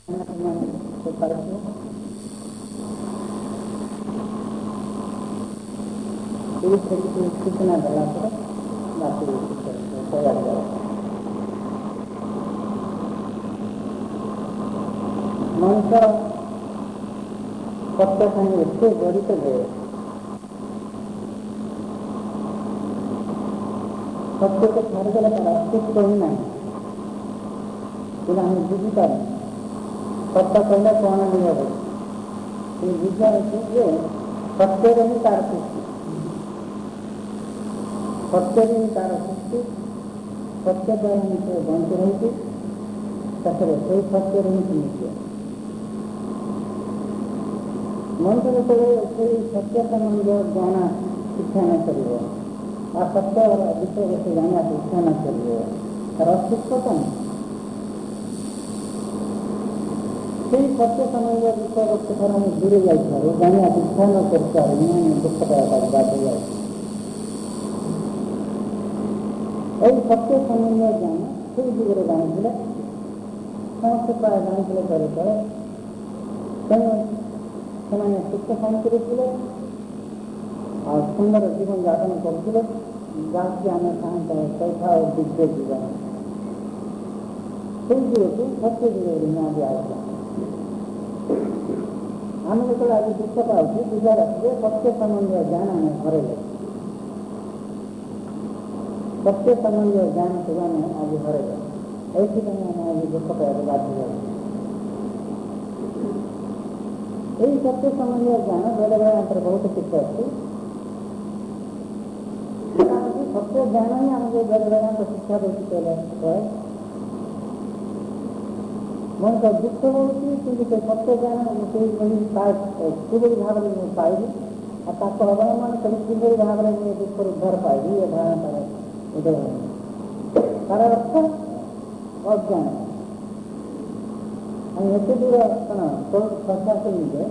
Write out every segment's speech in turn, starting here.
सूचना देला पर बाकी तैयार जाए। मनुष्य सत्य संगे एते जड़ित है, सत्य को छाड़देला तार अस्तित्व ही नहीं। हमें बुझीपार सत्य कहले कौन मिले बुझा जे सत्य ही तार सृष्टि, सत्य ही तार सृष्टि, सत्य द्वारा ही बंच रही से सत्य ही नित्य। मनुष्य जो सत्य संबंध जाना शिक्षा न करिए और सत्य विषय से जाना शिक्षा न करिए तार अस्तित्व कौन से सत्य संबंध विषय वस्तु हम दूरे जाए जाना शिक्षा न कर दुख बात हो जाए। सत्य संबंध जाना से जुगे जानी समस्त प्राय जानी करे से सुख शांति और सुंदर जीवन यापन करते जहाँकि आम चाहता है सौखा और दिव्य जीवन से जुगे सत्य जुगे निहाती आवश्यक। आम जो आज दुख पाऊँ बुझा रखिए सत्य संबंध ज्ञान आम हर सत्य संबंध ज्ञान को आम आज हर ऐसी आम आज दुख पाइबा बाध्य। यही सत्य संबंधी ज्ञान बेले बेले अंतर बहुत चित्त अच्छी सत्य ज्ञान ही आमको बेले बेले शिक्षा देती मन का दुख होती कि सत्य ज्ञान किभली भाव में पाइबी और अवलम्बन कर किभली भाव में दुख उद्धार पाइबी ये धारणा उदय तार अर्थ अज्ञान। एत दूर कौन श्रद्धा करेंगे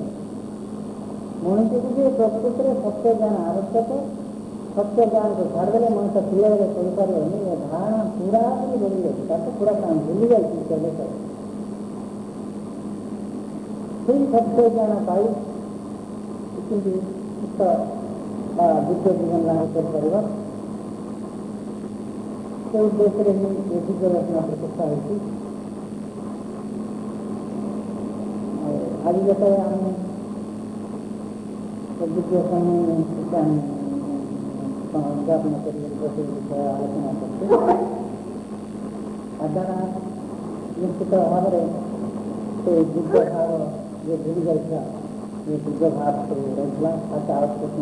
मनुष्य को प्रकृति में सत्य ज्ञान आवश्यक। सत्य ज्ञान को छाड़देले मनुष्य धीरे धीरे चलपारे ये धारणा पूरा भी बढ़ी जाए पूरा काम भूली जाए सत्य ज्ञान पाई सुख दिव्य जीवन लाभ कर उद्देश्य ही दिव्य रचना प्रतिष्ठा होती। आज जैसे हम दिव्य समय ज्ञापन कर आलोचना करते द्वारा निश्चित भाव से दिव्य भाव जो भूल जाता ये दिव्य भाव से रहा ताकि आवश्यक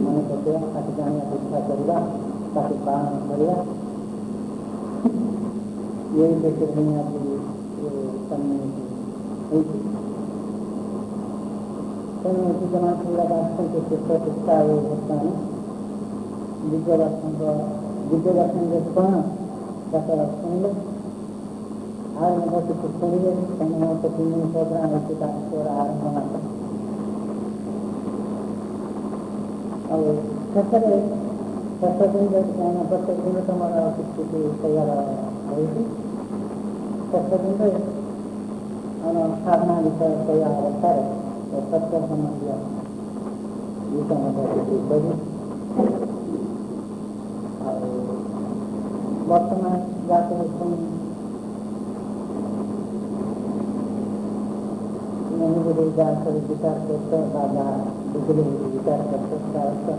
मन करते ताकि जाने इच्छा करवा ताकि पालन करवा यही देखे दुनिया की कम्युनिटी जमा के प्रतिष्ठा है दिव्य दर्शन जो कौन जाकर सुन आज मतलब कुछ सुनिए तो 3 दिन प्रोग्राम है आरम्भ और दिन प्रत्येक दिन तुम्हारा स्थिति तैयार होगी दिन साधना विषय तैयार होता है तो सत्य संबंधी वर्तमान जाते विचार करते बाबा बिजली विचार करते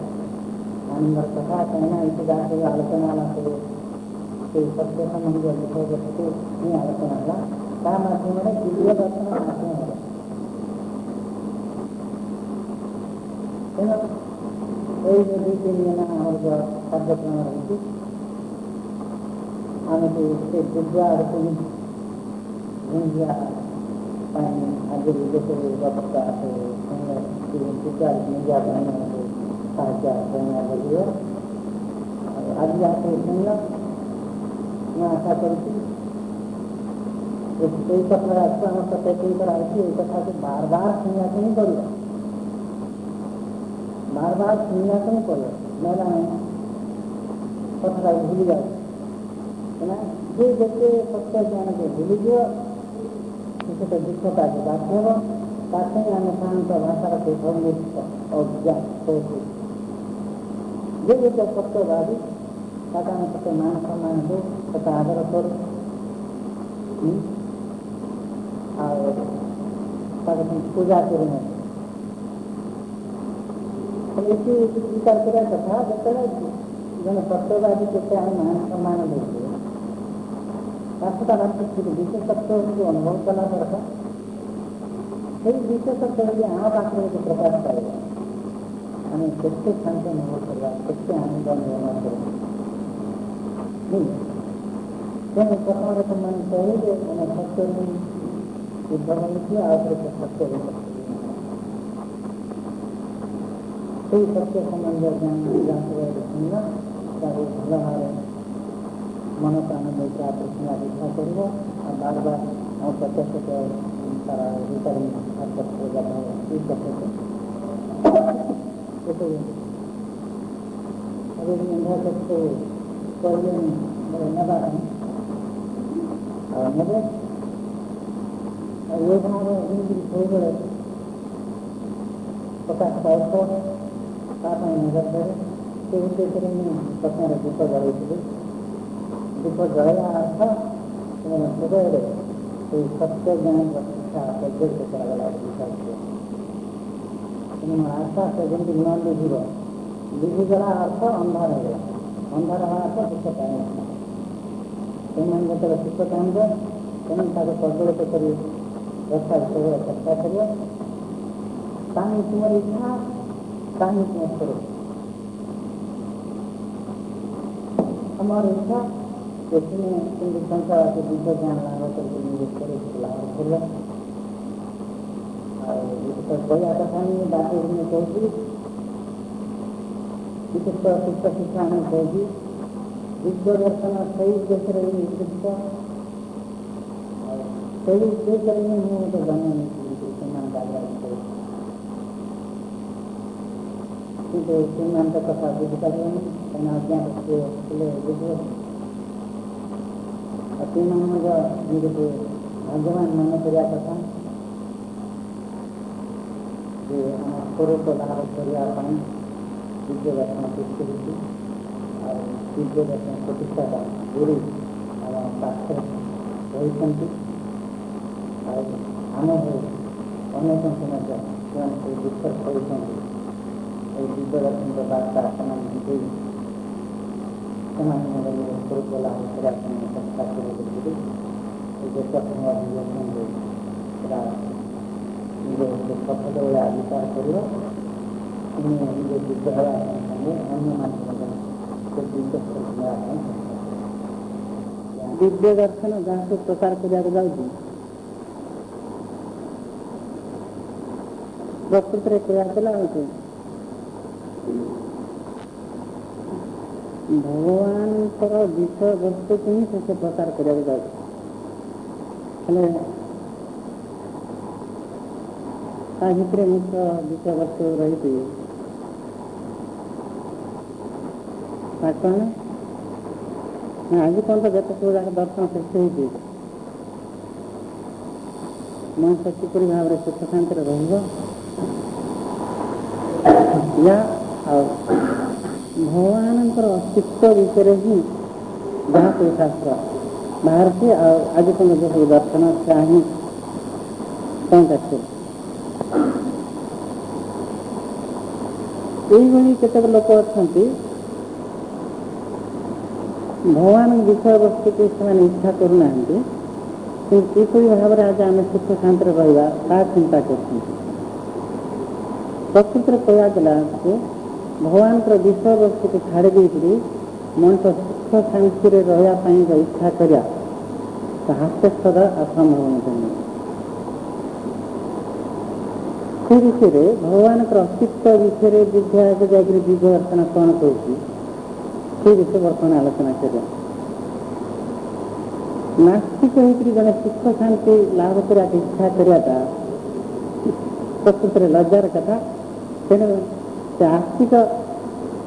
आनंद कथा कहना इसी जाते आलोचना से सत्य संबंधी विषय वस्तु नहीं आलोचना त्या माध्यमाने दिव्य दर्शन माध्यम ರೀತಿಯಲ್ಲಿ ಅವ್ರಿಗೆ ಕಾರ್ಯಕ್ರಮ ರಹಿಸಿ ಆಮೇಲೆ ದಿವ್ಯ ಅದಕ್ಕೆ ಗುಂಜಿಯ पानी आगे जैसे वापस आते दिव्या गुंजिया पानी साहित्य करने लगी है आज जाते सुनना मैं आशा करती एक कथा अच्छा हम कथा कई बार आई थी एक कथा से बार बार सुनना तो नहीं पड़ेगा बार बार सुनना तो नहीं पड़ेगा मेरा कथा भूल जाए है ना ये जैसे सत्य ज्ञान के भूल गया କିଛି ତ ଦୁଃଖଟାକୁ ବାଧ୍ୟ ହେବ ତା ସାଙ୍ଗେ ଆମେ ସାଧାରଣତଃ ଭାଷାର ସେ ସଙ୍ଗୀତ ଅଜ୍ଞାନ କହୁଛୁ ଯେ ଗୋଟେ ସତ୍ୟବାଦୀ ତାକୁ ଆମେ କେତେ ମାନ ସମ୍ମାନ ଦେଉ କେତେ ଆଦର କରୁ ଆଉ ତାକୁ ପୂଜା କରୁନାହିଁ ଏଠି ବିଚାର କରିବା କଥା ଯେତେବେଳେ ଜଣେ ସତ୍ୟବାଦୀ କେତେ ଆମେ ମାନ ସମ୍ମାନ ଦେଉଛୁ ତାକୁ ତାର ବିଶେଷତ୍ୱକୁ ଅନୁଭବ କଲା ଦରକାର ସେଇ ବିଶେଷତ୍ୱ ଯଦି ଆମ ପାଖରେ ଯଦି ପ୍ରକାଶ ପାଇବ ଆମେ କେତେ ଶାନ୍ତି ଅନୁଭବ କରିବା କେତେ ଆନନ୍ଦ ଅନୁଭବ କରିବା ତେଣୁ ପ୍ରଥମରେ ସେମାନେ କହିଲେ ଆମେ ସତ୍ୟକୁ ଉଦ୍ଭବ ହେଇଛି ଆଉ ଥରେ ସତ୍ୟ ସେଇ ସତ୍ୟ ସମ୍ବନ୍ଧୀୟ ଶୁଣିବା ତାକୁ ଭଲ ଭାବରେ ମନ ପ୍ରାଣ ନେଇକି ଆକର୍ଷଣ ଇଚ୍ଛା କରିବ ଆଉ ବାର ବାର ଆମ ପ୍ରତ୍ୟକ୍ଷ ତାର ଭିତରେ ଏଇ ପ୍ରତ୍ୟକ୍ଷ କହିଲେନି ନେବା ପାଇଁ ଆଉ ନେବେ ଆଉ ଏ ଭାବରେ ଯେମିତି ସବୁବେଳେ ପ୍ରକାଶ ପାଉଥ ତା ପାଇଁ ନଜର କରେ ସେ ଉଦ୍ଦେଶ୍ୟରେ ମୁଁ ପ୍ରଥମରେ ଦୀପ ଜଳାଇଥିଲି ଦୀପ ଜଳାଇବା ଅର୍ଥ ସେମାନେ ହୃଦୟରେ ସେଇ ସତ୍ୟ ଜ୍ଞାନର ଶିକ୍ଷା ପ୍ରଜ୍ୱଳିତ କରାଗଲା ବିଶ୍ୱାସ ତେଣୁ ଆଶା ସେ ଯେମିତି ନ ଲିଭିବ ଲିଭିଗଲା ଅର୍ଥ ଅନ୍ଧାର ହେଇଗଲା ଅନ୍ଧାର ହେବା ଅର୍ଥ ସୁଖ ପାଇବ ସେମାନେ ଯେତେବେଳେ ସୁଖ ଚାହିଁବେ ସେମାନେ ତାକୁ ପ୍ରଜ୍ୱଳିତ କରି ରକ୍ଷା ସବୁବେଳେ ଚେଷ୍ଟା କରିବ କାହିଁ ତୁମର ଇଚ୍ଛା କାହିଁ ତୁମ ସ୍ୱରୂପ ଆମର ଇଚ୍ଛା ତୁମେ କେମିତି ସଂସାର ବିଶ୍ୱ ଜ୍ଞାନ ଲାଭ କରିକି ନିଜ ସ୍ୱରୂପ ଲାଭ କରିବ ଆଉ କହିବା କଥା ହିଁ ବାକି ମୁଁ କହୁଛି ବିଶେଷ ଶିକ୍ଷା ଶିକ୍ଷା ଆମେ କହୁଛି ଦିବ୍ୟ ଦର୍ଶନ ସେଇ ଦେଶରେ ନିଯୁକ୍ତ ଆଉ ସେଇ ଦେଶରେ ହିଁ ମୁଁ ଗୋଟେ ଜନ୍ମ ନେଇଥିଲି ସେମାନେ ବାହାରେ କିନ୍ତୁ ସେମାନଙ୍କ କଥା ବୁଝିପାରିବନି କାହିଁକିନା ଅଜ୍ଞାନ ଥିଲେ ବୁଝିବ ଆଉ ସେମାନେ ମଧ୍ୟ ନିଜକୁ ଭାଗ୍ୟବାନ ମନେ କରିବା କଥା ଯେ ଆମ ସ୍ୱରୂପ ଲାଭ କରିବା ପାଇଁ ଦିବ୍ୟ ଦର୍ଶନ ସୃଷ୍ଟି ହୋଇଛି ଆଉ ଦିବ୍ୟ ଦର୍ଶନ ପ୍ରତିଷ୍ଠାଟା ଗୁରୁ ଆମ ପାଖରେ ରହିଛନ୍ତି ଆଉ ଆମେ ଅନେକ ମଧ୍ୟ ସେମାନେ ସବୁ ବିଶ୍ୱାସ କରୁଛନ୍ତି এই দিব্য দর্শনকে বার্তা ସେମାନେ ଦେଇ ସେମାନେ ମଧ୍ୟ ସ୍ୱରୂପ ଲାଭ କରିବା ପାଇଁ ଚେଷ୍ଟା କରୁଛନ୍ତି এই ଦେଶ ଅଭିଯାନରେ ସେଟା ନିଜ ସଫଳ ଭଳିଆ ବିଚାର କରିବ ପୁଣି ନିଜ ଦିବ୍ୟ ହେବା ସଙ୍ଗେ ଅନ୍ୟମାନେ ମଧ୍ୟ ସେ ଦିବ୍ୟ ସ୍ୱରୂପ ନେବା ପାଇଁ ଦିବ୍ୟ ଦର୍ଶନ ଯାହାକୁ ପ୍ରଚାର କରିବାକୁ ଯାଉଛି ପ୍ରକୃତରେ କୁହାଥିଲା ହଉଛି ଭଗବାନଙ୍କର ବିଷୟ ବସ୍ତୁକୁ ହିଁ ସେ ପ୍ରଚାର କରିବାକୁ ଯାଉଛି ହେଲେ ତା ଭିତରେ ମୁଖ୍ୟ ବିଷୟ ବସ୍ତୁ ରହିଛି କ'ଣ ନା ଆଜି ପର୍ଯ୍ୟନ୍ତ ଯେତେ ସବୁ ଯାକ ଦର୍ଶନ ସୃଷ୍ଟି ହେଇଛି ମଣିଷ କିପରି ଭାବରେ ସୁଖ ଶାନ୍ତିରେ ରହିବ ଆଉ ଭଗବାନଙ୍କର ଅସ୍ତିତ୍ୱ ବିଷୟରେ ହିଁ ଯାହା ସବୁ ଶାସ୍ତ୍ର ବାହାରୁଛି ଆଉ ଆଜି ପର୍ଯ୍ୟନ୍ତ ସବୁ ଦର୍ଶନ ତାହା ହିଁ ପହଞ୍ଚାচ্ছে ଏଇଭଳି କେତେକ ଲୋକ ଅଛନ୍ତି ଭଗବାନଙ୍କ ବିଷୟବସ୍ତୁକୁ ସେମାନେ ଇଚ୍ଛା କରୁନାହାନ୍ତି କିନ୍ତୁ କିପରି ଭାବରେ ଆଜି ଆମେ ସୁଖ ଶାନ୍ତିରେ ରହିବା ତାହା ଚିନ୍ତା କରୁଛନ୍ତି ପ୍ରକୃତରେ କୁହାଗଲା ଯେ ଭଗବାନଙ୍କର ବିଷୟବସ୍ତୁକୁ ଛାଡ଼ି ଦେଇକରି ମଣିଷ ସୁଖ ଶାନ୍ତିରେ ରହିବା ପାଇଁ ଇଚ୍ଛା କରିବା ହାସ୍ୟାସ୍ପଦ ଅସମ୍ଭବ ମଧ୍ୟ ନୁହେଁ ସେ ବିଷୟରେ ଭଗବାନଙ୍କର ଅସ୍ତିତ୍ୱ ବିଷୟରେ ବିଦ୍ୟାକୁ ଯାଇକରି ଦିବ୍ୟ ଦର୍ଶନ କ'ଣ କହୁଛି ସେ ବିଷୟରେ ବର୍ତ୍ତମାନ ଆଲୋଚନା କରିବା ନାସ୍ତିକ ହେଇକରି ଜଣେ ସୁଖ ଶାନ୍ତି ଲାଭ କରିବାକୁ ଇଚ୍ଛା କରିବାଟା ପ୍ରକୃତରେ ଲଜ୍ଜାର କଥା ତେଣୁ ସେ ଆସ୍ତିକ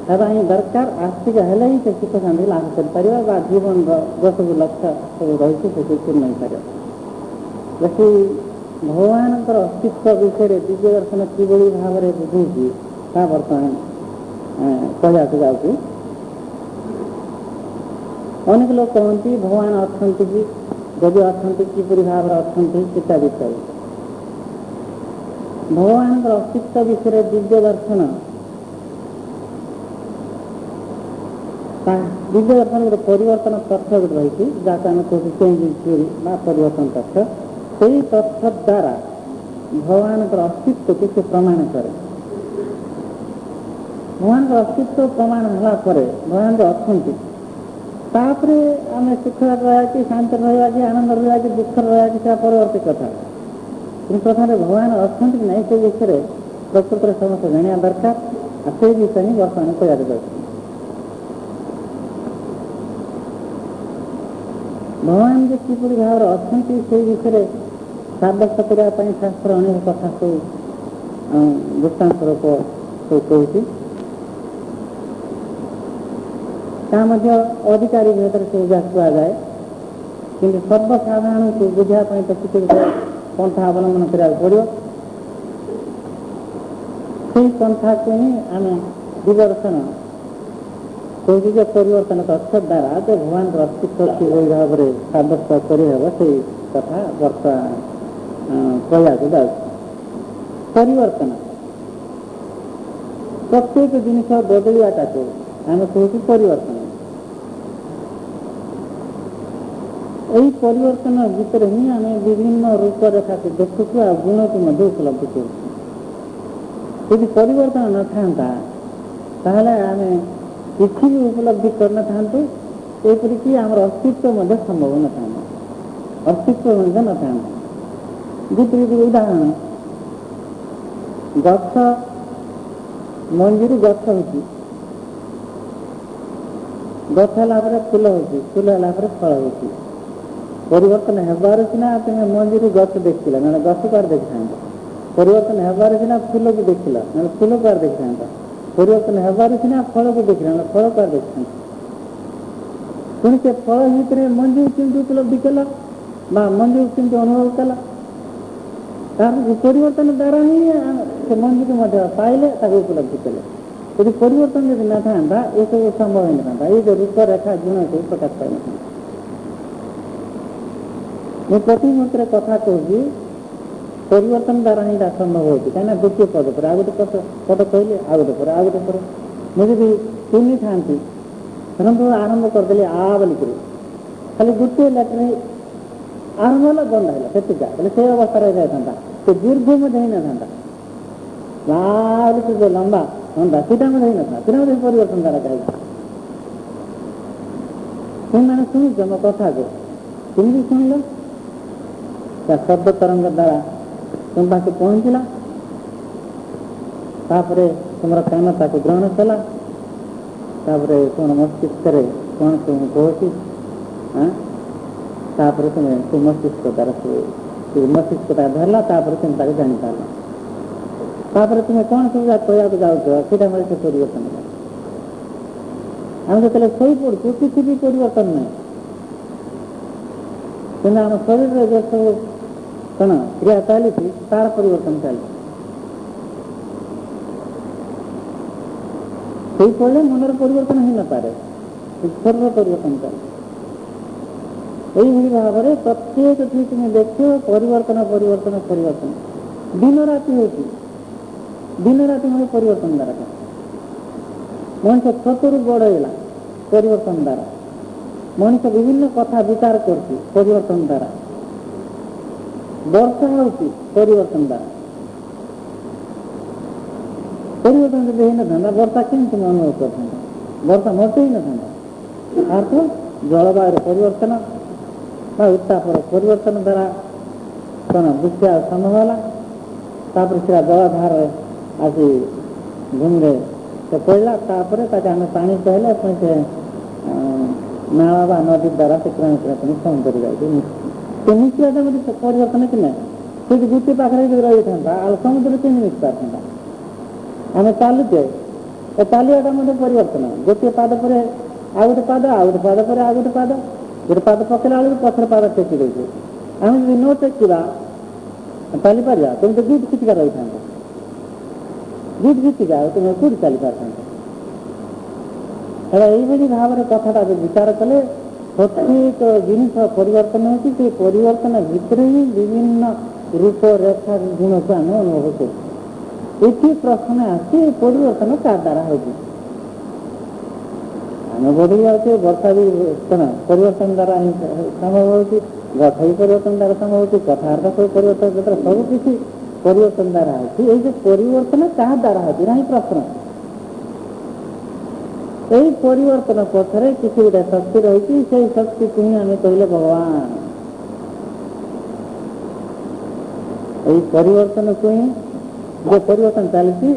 ହେବା ହିଁ ଦରକାର ଆସ୍ତିକ ହେଲେ ହିଁ ସେ ସୁଖ ଶାନ୍ତି ଲାଭ କରିପାରିବ ବା ଜୀବନର ସବୁ ଲକ୍ଷ୍ୟ ସବୁ ରହିଛି ସେଠି ପୂର୍ଣ୍ଣ ହେଇପାରିବ जैसे भगवान अस्तित्व विषय दिव्य दर्शन किभଳି भाव बुझे बर्तमान कहला जाऊँगी। अनेक लोग कहते भगवान अच्छा कि जदि अच्छा किपरि भाव अच्छा इत्यादि इत्यादि। भगवान अस्तित्व विषय दिव्य दर्शन दिव्य दर्शन गोटे परिवर्तन तथ्य गोटे रही जहाँ आम कहूँ चेंज थ्योरी परिवर्तन तथ्य से तथ्य द्वारा भगवान अस्तित्व को से प्रमाण करे। भगवान अस्तित्व प्रमाण होला भगवान अच्छा तापरे आम सुख रहा कि शांति रहा कि आनंद रहा कि दुख रहा कि परवर्ती कथा कि प्रथम भगवान अच्छा कि नहीं से विषय प्रकृत समस्त जाना दरकार से विषय ही बर्तमान कह भगवान जो किपरि भाव अच्छा से विषय साब्यस्त करने शास्त्र अनेक कथा सब दृष्टांत स्वरूप सब कहूँ अधिकारी भेद से कहुए कि सर्वसाधारण को बुझापी तो किसी पंथा अवलंबन करा पड़ो से पंथा को ही आम दिग्दर्शन कहूँ परिवर्तन तथ्य द्वारा जो भगवान अस्तित्व किभଳି भाव साब्यस्त करहब से कथा बर्तमान कहला परिवर्तन प्रत्येक जिनिस बदलवाटा को आम कहूँ परिवर्तन। यही परिवर्तन भितर ही आम विभिन्न रूप रेखा को देखु आ गुण को उपलब्ध करी परिवर्तन न था आम किसी भी उपलब्धि कर न था एपरिक आम अस्तित्व संभव न था अस्तित्व न था विपरीत उदाहरण गछ मंजीरू गछ हो गछ है फूल हो फूल है फल हो परिवर्तन हेबार सीना तुम मंजीरू गछ देख ना गछ कुआर देखी था परिवर्तन हेबार सीना फूल को देख ना फूल कुआर देखी था परिवर्तन हेबार सीना फल को देख ना फल कुआर देखी पुणी से फल भितर मंजू केमती उपलब्धि कला मंजू केमती अनुभव कला परिवर्तन द्वारा ही से मंजू को पाइले उपलब्धि कले यदि परिवर्तन यदि न था ये सब संभव ही न था ये जो रूप रेखा गुण को प्रकाश पाई न था प्रति मुहूर्त कथा कहूँ परिवर्तन द्वारा ही संभव होती कहीं द्वितीय पद पर आ गए पद कहले आ गए पर आ गए पर मुझे भी सुनी था धरतु आरंभ करदे आ बोलिक खाली गोटे लेटर आरंभ है बंद है सेतिका से अवस्था रही जाता तो दीर्घ ही न था जो लंबा होता सीधा ही न था परिवर्तन द्वारा चाहिए तुम मैंने शुणुच मो कथा को तुम भी शुणिल शब्द तरंग द्वारा तुम पास पहुँचला तुम कान ताक ग्रहण कला तुम मस्तिष्क कौन तुम कहती तुम्हें से मस्तिष्क द्वारा मस्तिष्क धरला तुम ताक जानी पार तुम्हें कौन सब कहना जाऊँ से परिवर्तन आम जो शई पड़ू किसी भी परिवर्तन नहीं कि आम शरीर जो सब कौन क्रिया चली तार परिवर्तन चली पड़े मनर परिवर्तन हो न पारे शरीर परिवर्तन चले यही भाव में प्रत्येक चीज तुम देख परिवर्तन परिवर्तन परिवर्तन दिन राति हो दिन राति मैं परिवर्तन द्वारा मनुष्य छोटू बड़ेगा परिवर्तन द्वारा मनुष्य विभिन्न कथा विचार कर परिवर्तन द्वारा वर्षा हो परिवर्तन द्वारा परिवर्तन जब ही न था वर्षा केमती अनुभव कर वर्षा मत ही न था अर्थ जलवायु परिवर्तन उत्ताप परिवर्तन द्वारा कौन वृष्टि संभव है से जलाधार आसी घूमरे से पड़ा आम पानी कहले से नाला बा नदी द्वारा से कम कर मिश्राटा मतलब परिवर्तन कि ना से गोटे पाखे रही था समुद्र केमी मिस पार आम चलुचे चलवाटा परिवर्तन गोटे पाद पर आ गए पाद आ गए पाद पर आ गए पाद गोटे पाद पकड़ा बेलू पथर पाद टेकी दे आम जो न टेकिवा चली पार तुम तो गुट खिचिका रही था गुट खिचिका तुम्हें कौट चली पार यही भाव में कथा जो विचार कले प्रत्येक जिनिस परिवर्तन होती से परिवर्तन भितर ही विभिन्न रूप रेखा गुण को आम अनुभव कर ये प्रश्न आसे परिवर्तन क्या द्वारा होगी आम बढ़ी जाऊे वर्षा भी कौन परिवर्तन द्वारा ही संभव होती गठ भी परिवर्तन द्वारा संभव होती कथार्थ सब परिवर्तन द्वारा सब किसी परिवर्तन द्वारा होती ये जो परिवर्तन क्या द्वारा होती ना प्रश्न यही परिवर्तन पथरे किसी गोटे शक्ति रही से शक्ति को ही आम कहले भगवान यही परिवर्तन को ही जो परिवर्तन चलती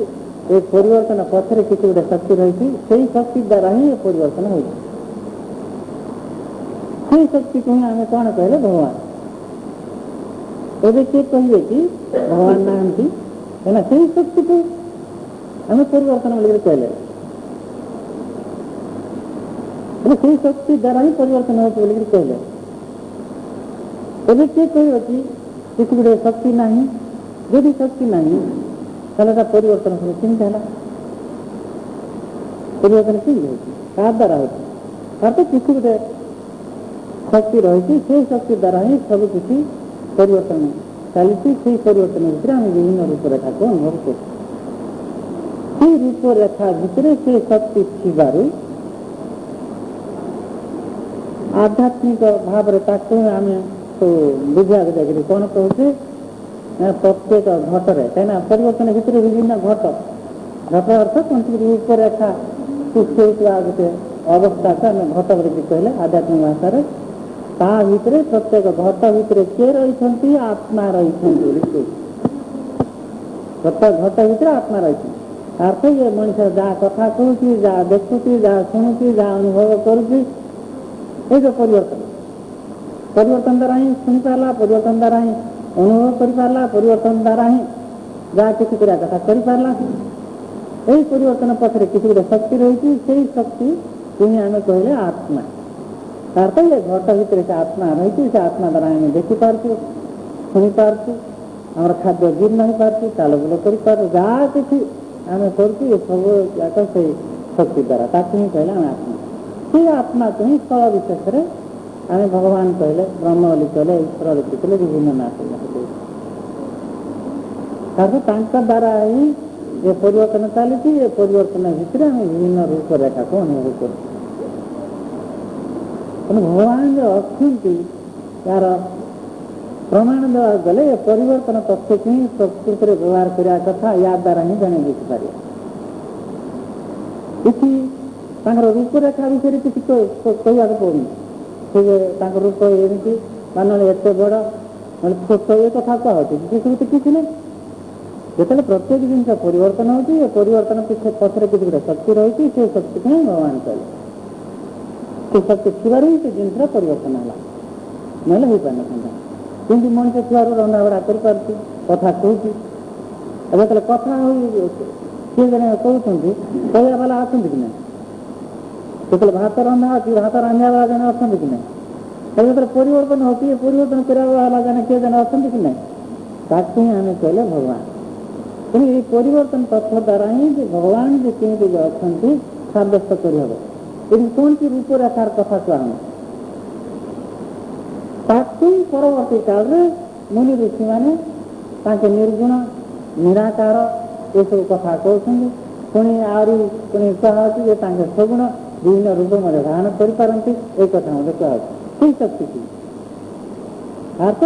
ये परिवर्तन पथरे किसी गोटे शक्ति रही से शक्ति द्वारा ही ये परिवर्तन हो शक्ति को ही आम कौन कहले भगवान एवं किए कहे कि भगवान नहांती है ना से शक्ति को आम परिवर्तन बोलिक कहले से शक्ति द्वारा ही परिवर्तन हो कहले एवं किए कह कि किसी गोटे शक्ति नहीं यदि शक्ति नहीं ताहले परिवर्तन सब चिंता है परिवर्तन कि क्या द्वारा होती अर्थात किसी गोटे शक्ति रही से शक्ति द्वारा ही सब किसी परिवर्तन चलती से परिवर्तन भितर आम विभिन्न रूपरेखा को अनुभव कर रूपरेखा भितर से शक्ति थी आध्यात्मिक भाव आम तो बुझा देखिए कौन कहते प्रत्येक घटरे कहीं परिवर्तन भितर विभिन्न घट घट अर्थात रूपरेखा सृष्टि होता गोटे अवस्था को आम घट बोलिक कहले आध्यात्मिक भाषा ता भितर प्रत्येक घट भितर किए रही आत्मा रही प्रत्येक घट भितर आत्मा रही अर्थ ये मनुष्य जहाँ कथा कहूँ जहाँ देखुची जहाँ शुणुची जहाँ अनुभव करुच्ची ये जो परिवर्तन द्वारा ही शुणी पारा परिवर्तन द्वारा ही अनुभव कर पारा परिवर्तन द्वारा ही जहाँ किसी करा कथा कर पारा यही परिवर्तन पथरे किसी गोटे शक्ति रही से शक्ति तुम्हें आम कहले आत्मा अर्थ ये घट भितर से आत्मा रही से आत्मा द्वारा आम देखिपार्छु शुणी पार्छु आम खाद्य जीर्ण हो पार्छु चाल बुल कर जहाँ किसी आम करुँ ये सब जाक से शक्ति द्वारा ताकि ही कहले आम आत्मा से आत्मा को ही स्थल विशेष आम भगवान कहले ब्रह्म बोली कहले ईश्वर लिखिले विभिन्न नाश द्वारा ही ये परिवर्तन चलती ये परिवर्तन भितर आम विभिन्न रूपरेखा को अनुभव कर भगवान जो अच्छा यार प्रमाण देवा गले ये परिवर्तन तत्व को ही प्रकृत में व्यवहार करने कथा या द्वारा ही जन बुझीपार रूपरेखा विषय किसी कहवाक पड़नी से रूप एमती मान एत बड़ ना छोट ये कथा कहती किसी नहीं जो प्रत्येक जिन परिवर्तन होती परिवर्तन पथरे किसी गोटे शक्ति रही से शक्ति को भगवान कहले से शक्ति थी से जिन परिवर्तन है ना हो पार ना किंतु मनुष्य थी रंधा बड़ा कर कथा कहूँ अब कथा किए जन कहते कहवा वाला अच्छा कि ना जो भात रंधा अच्छी भात रांधा वाला जन अच्छा कि ना जो परिवर्तन होती है परिवर्तन कराला जन किए जन अच्छा कि ना ताकि ही आम कहले भगवान तेणु ये परिवर्तन तत्व द्वारा ही भगवान जो केमी जो अच्छा सब्यस्त करहब ये कौन सी रूपरेखार कथा कहूँ ताकि परवर्ती काल मुनि ऋषि मैंने निर्गुण निराकार ये सब कथा कहते पुणी आहरी पुणी कहती ये सगुण विभिन्न रूप धारण करपारती ये कथा कहती शक्ति की अर्थ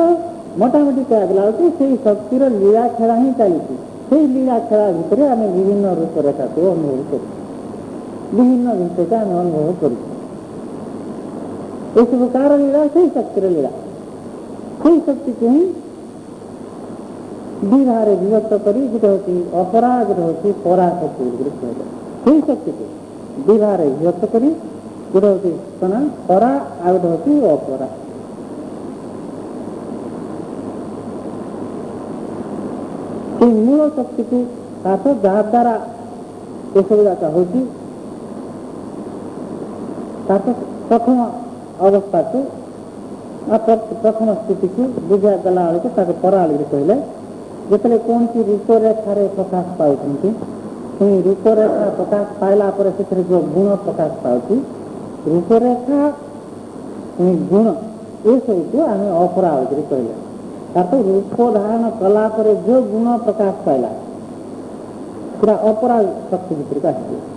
मोटामोटी कहला से शक्तिर लीला खेला ही चलती से लीला खेला भितर आम विभिन्न रूपरेखा को अनुभव कर विभिन्न विषय आम अनुभव कर सब कार लीला से शक्तिर लीला से शक्ति को ही द्विधारे विभक्त कर गोटे हूँ अपरा गोटे हूँ पराशक्ति से शक्ति को द्विधारे विभक्त कर गोटे हूँ कौन परा आ गोटे हूँ अपरा मूल शक्ति को जहा द्वारा ये सब जाक हूँ प्रथम अवस्था को प्रथम स्थिति को बुझा गला बेलू पराली कहले जिते कौन सी रूपरेखार प्रकाश पाँच रूपरेखा प्रकाश पाइला से जो गुण प्रकाश पाँच रूपरेखा गुण ये सब को आम अपरा कहले तार रूप धारण कला जो गुण प्रकाश पाइला पूरा अपरा शक्ति भितर को आस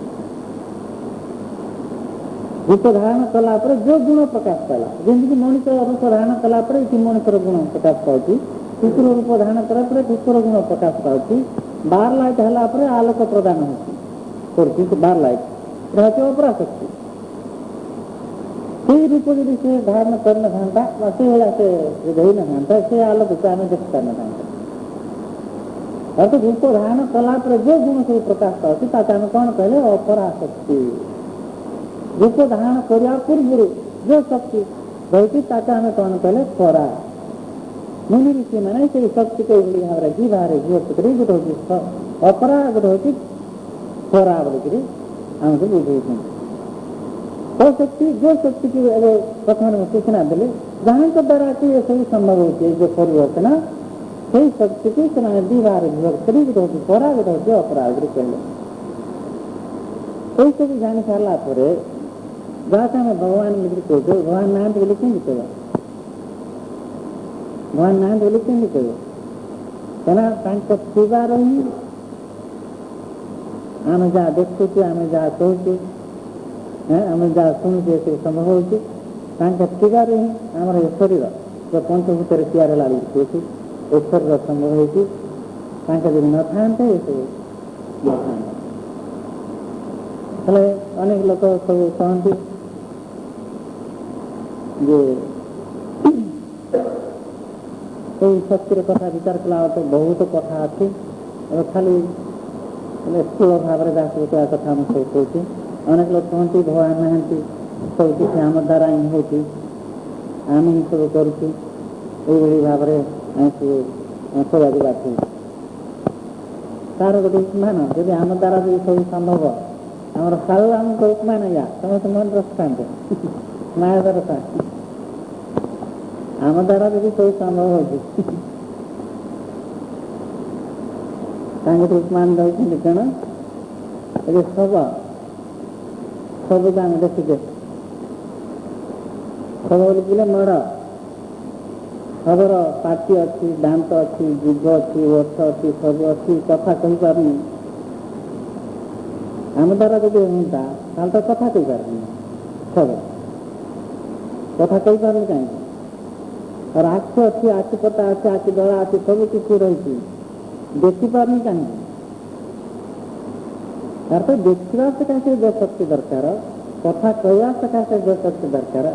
रूप धारण कला जो गुण प्रकाश पाइला जमीक मनुष्य रूप धारण कला मनुष्य गुण प्रकाश पाँच कुकुर रूप धारण कला कुकुर गुण प्रकाश पाँच बार लाइट है आलोक प्रदान हो बार लाइट हूँ अपरा शक्ति से रूप जब से धारण करना था से भाई था से आलोक को आम देख पाना था अर्थात रूप धारण कला जो गुण सब प्रकाश पाँच आम कौन कहले अपरा शक्ति रूप धारण करने पूर्व जो शक्ति रही आम कौन कहले परा मुनि ऋषि मैंने से शक्ति को भाव जी बाहर जीव गोटे हूँ अपरा गोटे हूँ परा बोलिक आमको बुझे तो शक्ति जो शक्ति की प्रथम सूचना देले जहाँ द्वारा कि ये सब संभव होती है जो परिवर्तन से शक्ति को दी बाहर विभक्त कर गोटे हूँ परा गोटे हूँ अपरा कहले ये सब जानी सारापर जहाँ आम भगवान कहते भगवान ना बोले कमी कह भगवान ना बोले कमी कह थिबार ही आम जहाँ देखुचे आम जहाँ कहचे आम जहाँ शुणुचे सब संभव हो थिबार ही आमर ये शरीर जो पंचभूत तैयार है कहूँ ये शरीर संभव हो जब न था ये सब हेल्ले अनेक लोक सब कहती शक्तिर कथा विचार कला तो बहुत कथा अच्छी खाली स्थूल भाव में जहाँ सब कथा मुझे कहूँ अनेक लोग कहते भगवान नहांती सब किसी आम द्वारा ही होती आम ही सब करुँ ये भाव में सब बात तार गोटे उपमान जब आम द्वारा जो सब संभव आम साहू आमको उपमान या समस्त मन रखता माया दरता आम द्वारा भी सब संभव हो उपमान दौरान कण ये सब सब आम देखुचे सब बोले मड़ सबर पाटी अच्छी दांत अच्छी जीभ अच्छी ओठ अच्छी सब अच्छी कथा कही पारनी आम द्वारा जब हूँ तो कथा कही पारनी सब कथा कही पारे कहीं और आँख अच्छी आँखि पता अच्छे आँखि दड़ा अच्छी सब किसी रही देखी पारनी कहीं अर्थात देखा सकाशे जो शक्ति दरकार कथा कहवा सकाशे जो शक्ति दरकार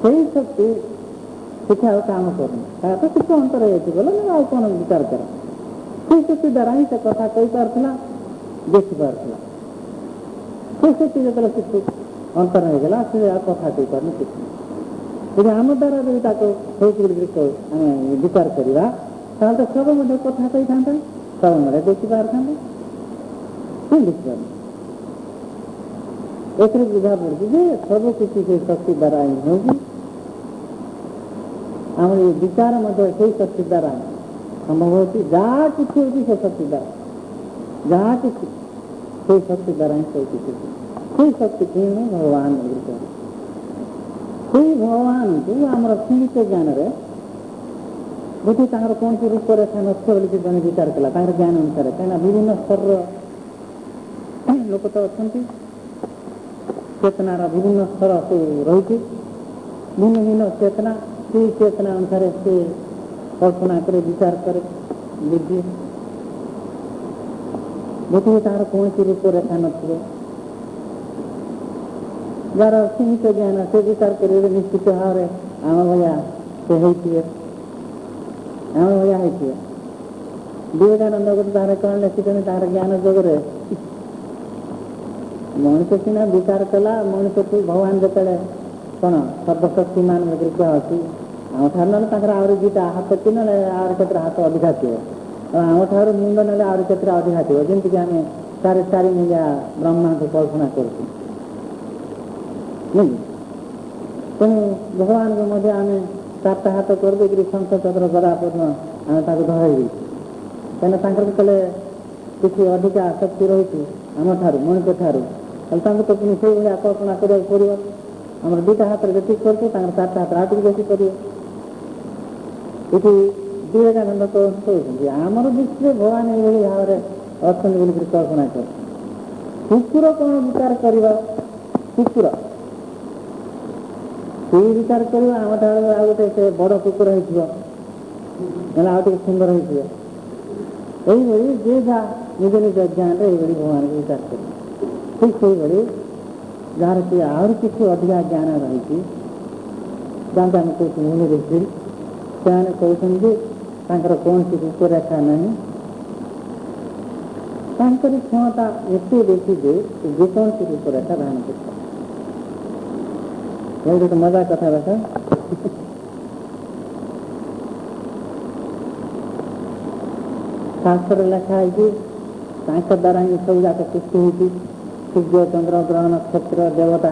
से शक्ति शिक्षा काम करनी तो किसी अंतर बोले ना आ कौन विचार कर से शक्ति द्वारा ही से कथा कही पार्ला देखी पार्ला से शक्ति जो शिक्षित अंतर हो गला से कथा कही पारनी किसी यदि आम द्वारा जब आम विचार करवा तो सब कथा कही था सब देखी पार था देखिए एक बुझा पड़े सब किसी से शक्ति द्वारा ही होगी आम ये विचार से शक्ति द्वारा संभव होती जहाँ किसी होती से शक्ति द्वारा जहाँ किसी से शक्ति द्वारा ही सब किसी से शक्ति किए भगवान से भगवान को आम सीमित ज्ञान गोटे तर कौन सी रूपरेखा नष्ट बोलिक जन विचार कला ज्ञान अनुसार कहीं विभिन्न स्तर लोक तो अच्छा चेतनार विभिन्न स्तर रही भिन्न भिन्न चेतना से चेतना अनुसार से कल्पना करे विचार करे बुद्धि गोटे तार कौन सी रूपरेखा नथिबो जार सीमित ज्ञान से विचार करे निश्चित भाव आम भैया से होती आम भैया होती विवेकानंद गोटे तार कौन लिखिं तार ज्ञान जगह मनुष्य सीना विचार कला मनुष्य को भगवान जिते कौन सर्वशक्तिमान कह अच्छी आम ठार ना आहरी दुटा हाथ कि ना आर क्षेत्र हाथ अधिका थी आम ठार मुंड ना आर क्षेत्र अधिका थी जमीक आम चारि चारि मुंडिया ब्रह्मा को कल्पना कर तेणु भगवान को आम चारटा हाथ करदेकरी शंख चक्र गदा पद्म आम धराई देଛୁ कहीं कले किसी अधिका आसक्ति रही आम ठार मणिष ठारू तो पुणी से भाया कल्पना करा पड़ो आम दुटा हाथ जी कर चारटा हाथ आगे बेसी कर विवेकानंद कहते आमर दृष्टि भगवान ये भाव में अच्छा बोलिक कल्पना कर कुकुर कौन विचार करवा कुकुर से विचार कर आम ठार आ गए से बड़ कुकुर हो सुंदर हो जे जहाँ निज निज ज्ञान ये भगवान को विचार कर ठीक से जार कि आहरी किसी अधिका ज्ञान रही जहाँ आम कौन मुनि ऋषि से कहते कौन सी रूपरेखा नहीं क्षमता एत बेसी जे जेकोसी रूपरेखा धारण कर तो मजा कथा रखा शास्त्र लिखा है कि द्वारा ही सब जाक सृष्टि होती सूर्य चंद्र ग्रह नक्षत्र देवता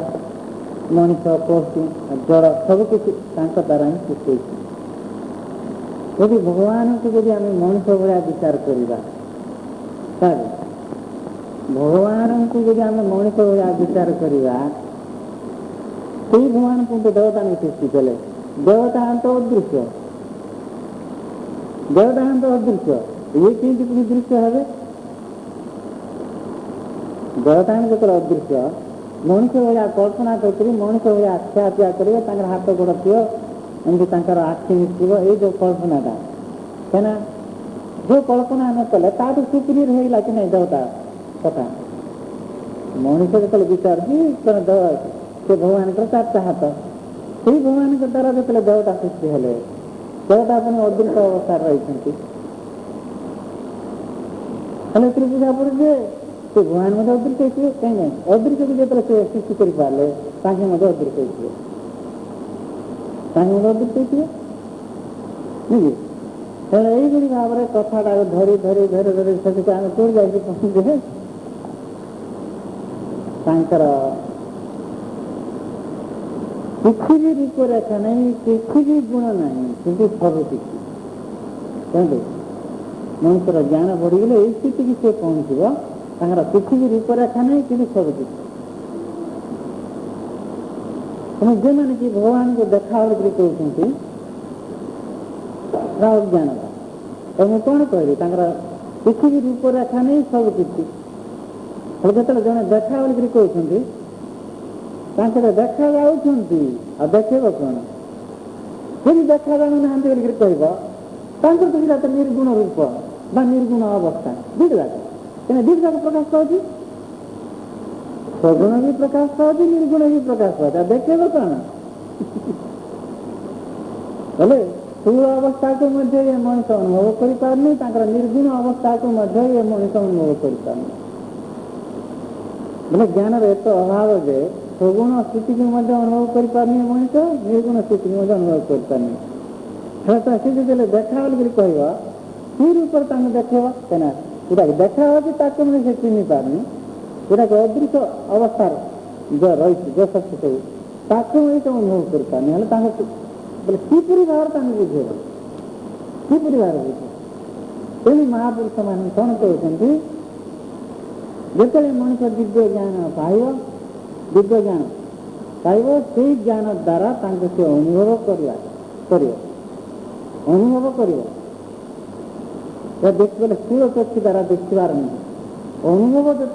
मनीष पशु जड़ सबकिछ द्वारा ही सृष्टि होती यदि भगवान को यदि आम मनीष भाया विचार करवा भगवान को यदि आम मनीष भाया विचार करवा से भगवान को देवता नहीं सृष्टि कले देवता तो अदृश्य ये चीज पुणी दृश्य है देवता जो अदृश्य मनीष भाया कल्पना कर मनीष भाया ଖିଆପିଆ करेंगे हाथ गोड़ थी एमती आखि मिश्र ये जो कल्पनाटा कहीं जो कल्पना आम कले ताठू सुपीरियर होगा कि नहीं देवता कथा मनीष जो विचार से भगवान चारटा हाथ से भगवान द्वारा जो देवता सृष्टि हेले देवता अपने अदृश्य अवस्था रही बुझा पड़े से भगवान अदृश्य हो कहीं अदृश्य को जो सृष्टि कर पारे अदृश्य हो अदृश्य यही भाव में कथाटा धरी धरी धरी धरी से आम कौन जाए पहुँचे किसी भी रूपरेखा नहीं किसी भी गुण नहीं किंतु सब किसी कहते मनुष्यर ज्ञान बढ़ीगले यही स्थिति की से पहुँचो किसी भी रूपरेखा नहीं कि सब किसी जो मैंने कि भगवान को देखा कहते अज्ञान तो मुझे कौन कहली किसी भी रूपरेखा नहीं सब किसी जो जड़े देखा कहते देखा जाऊँगी देखेब कौन फिर देखा जाऊना कह तो निर्गुण रूप बा निर्गुण अवस्था दिखला कहीं दिखा प्रकाश पाँच सगुण भी प्रकाश पाँच निर्गुण भी प्रकाश पाँच देखेब कौन बोले स्थूल अवस्था को मध्य ये मनुष्य अनुभव कर पारनी निर्गुण अवस्था को मध्य ये मनुष्य अनुभव कर पारनी बोले ज्ञान एत अभाव जे सगुण स्थिति को अनुभव कर पारनी मनुष्य निर्गुण स्थिति को अनुभव कर पारनी से जो देखा बोल कह फिर ऊपर देखेब कहीं पूरा देखा हो से चिन्ह पारनी पूरा अदृश्य अवस्था जो रही जो शक्ति सब ताकू अनुभव कर पारनी बोले किपरि भाव बुझेब किपरि भाव बुझे तेणु महापुरुष मान कौन कहते जो मनुष्य दिव्य ज्ञान पाइब दिव्य ज्ञान पाइब से ज्ञान द्वारा से अनुभव अनुभव कर देख बोले स्थूल चक्षु द्वारा देखार नहीं अनुभव जो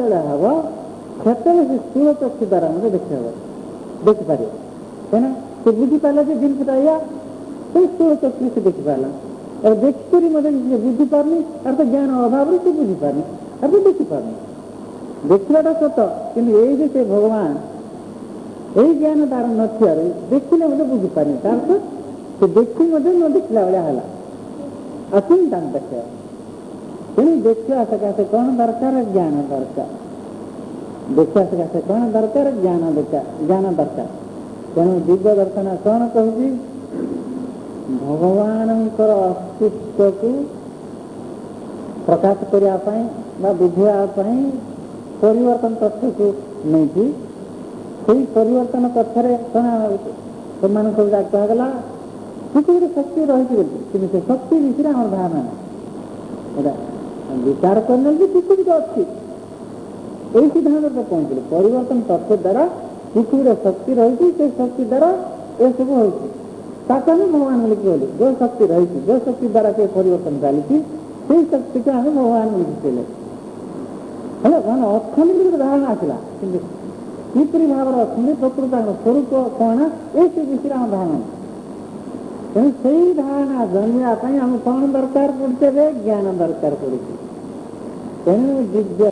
हम से स्थूल चक्षु द्वारा देखिपार कहीं से बुझीपारा जो जिनसा या से स्थूल चक्षु से देखिपारा और देखिक बुझी पारनी और तो ज्ञान अभाव से बुझी पारनी और तो देखी पारनी देखा सत कि से भगवान यही ज्ञान तार न देखिले बुझी पारनी से देखी न देखला भाया है आसुन देखा तेणु देखा सकाशे कौन दरकार ज्ञान दरकार देखा सकाशे कौन दरकार ज्ञान दरकार तेणु दिव्य दर्शन कौन कहूँ भगवान अस्तित्व को प्रकाश करने बुझापी परिवर्तन तथ्य को नहीं से परिवर्तन कथर कौन से कहगला କିଛି ଗୋଟେ ଶକ୍ତି ରହିଛି ବୋଲି, କିନ୍ତୁ ସେ ଶକ୍ତି ବିଷୟରେ ଆମର ଧାରଣା ନାହିଁ। ଏଇଟା ବିଚାର କରିନେଲେ କିଛି ଗୋଟେ ଅଛି, ଏଇ ସିଦ୍ଧାନ୍ତରେ ପହଞ୍ଚିଲେ। ପରିବର୍ତ୍ତନ ତତ୍ତ୍ୱ ଦ୍ୱାରା କିଛି ଗୋଟେ ଶକ୍ତି ରହିଛି, ସେ ଶକ୍ତି ଦ୍ୱାରା ଏସବୁ ହେଉଛି, ତାକୁ ଆମେ ଭଗବାନ ବୋଲି କହିଲେ। ଯେଉଁ ଶକ୍ତି ରହିଛି, ଯେଉଁ ଶକ୍ତି ଦ୍ୱାରା ସେ ପରିବର୍ତ୍ତନ ଚାଲିଛି, ସେଇ ଶକ୍ତିକୁ ଆମେ ଭଗବାନ ବୋଲି ଶିଖେଇଲେ। ହେଲେ ମାନେ ଅଛନ୍ତି ଗୋଟେ ଧାରଣା ଆସିଲା, କିନ୍ତୁ କିପରି ଭାବରେ ଅଛନ୍ତି, ପ୍ରକୃତ ସ୍ୱରୂପ କ'ଣ, ଏସବୁ ବିଷୟରେ ଆମ ଧାରଣା ନାହିଁ। ତେଣୁ ସେଇ ଧାରଣା ଜନ୍ମିବା ପାଇଁ ଆମେ କ'ଣ ଦରକାର ପଡ଼ୁଛି? ଏବେ ଜ୍ଞାନ ଦରକାର ପଡ଼ୁଛି। ତେଣୁ ଦିବ୍ୟ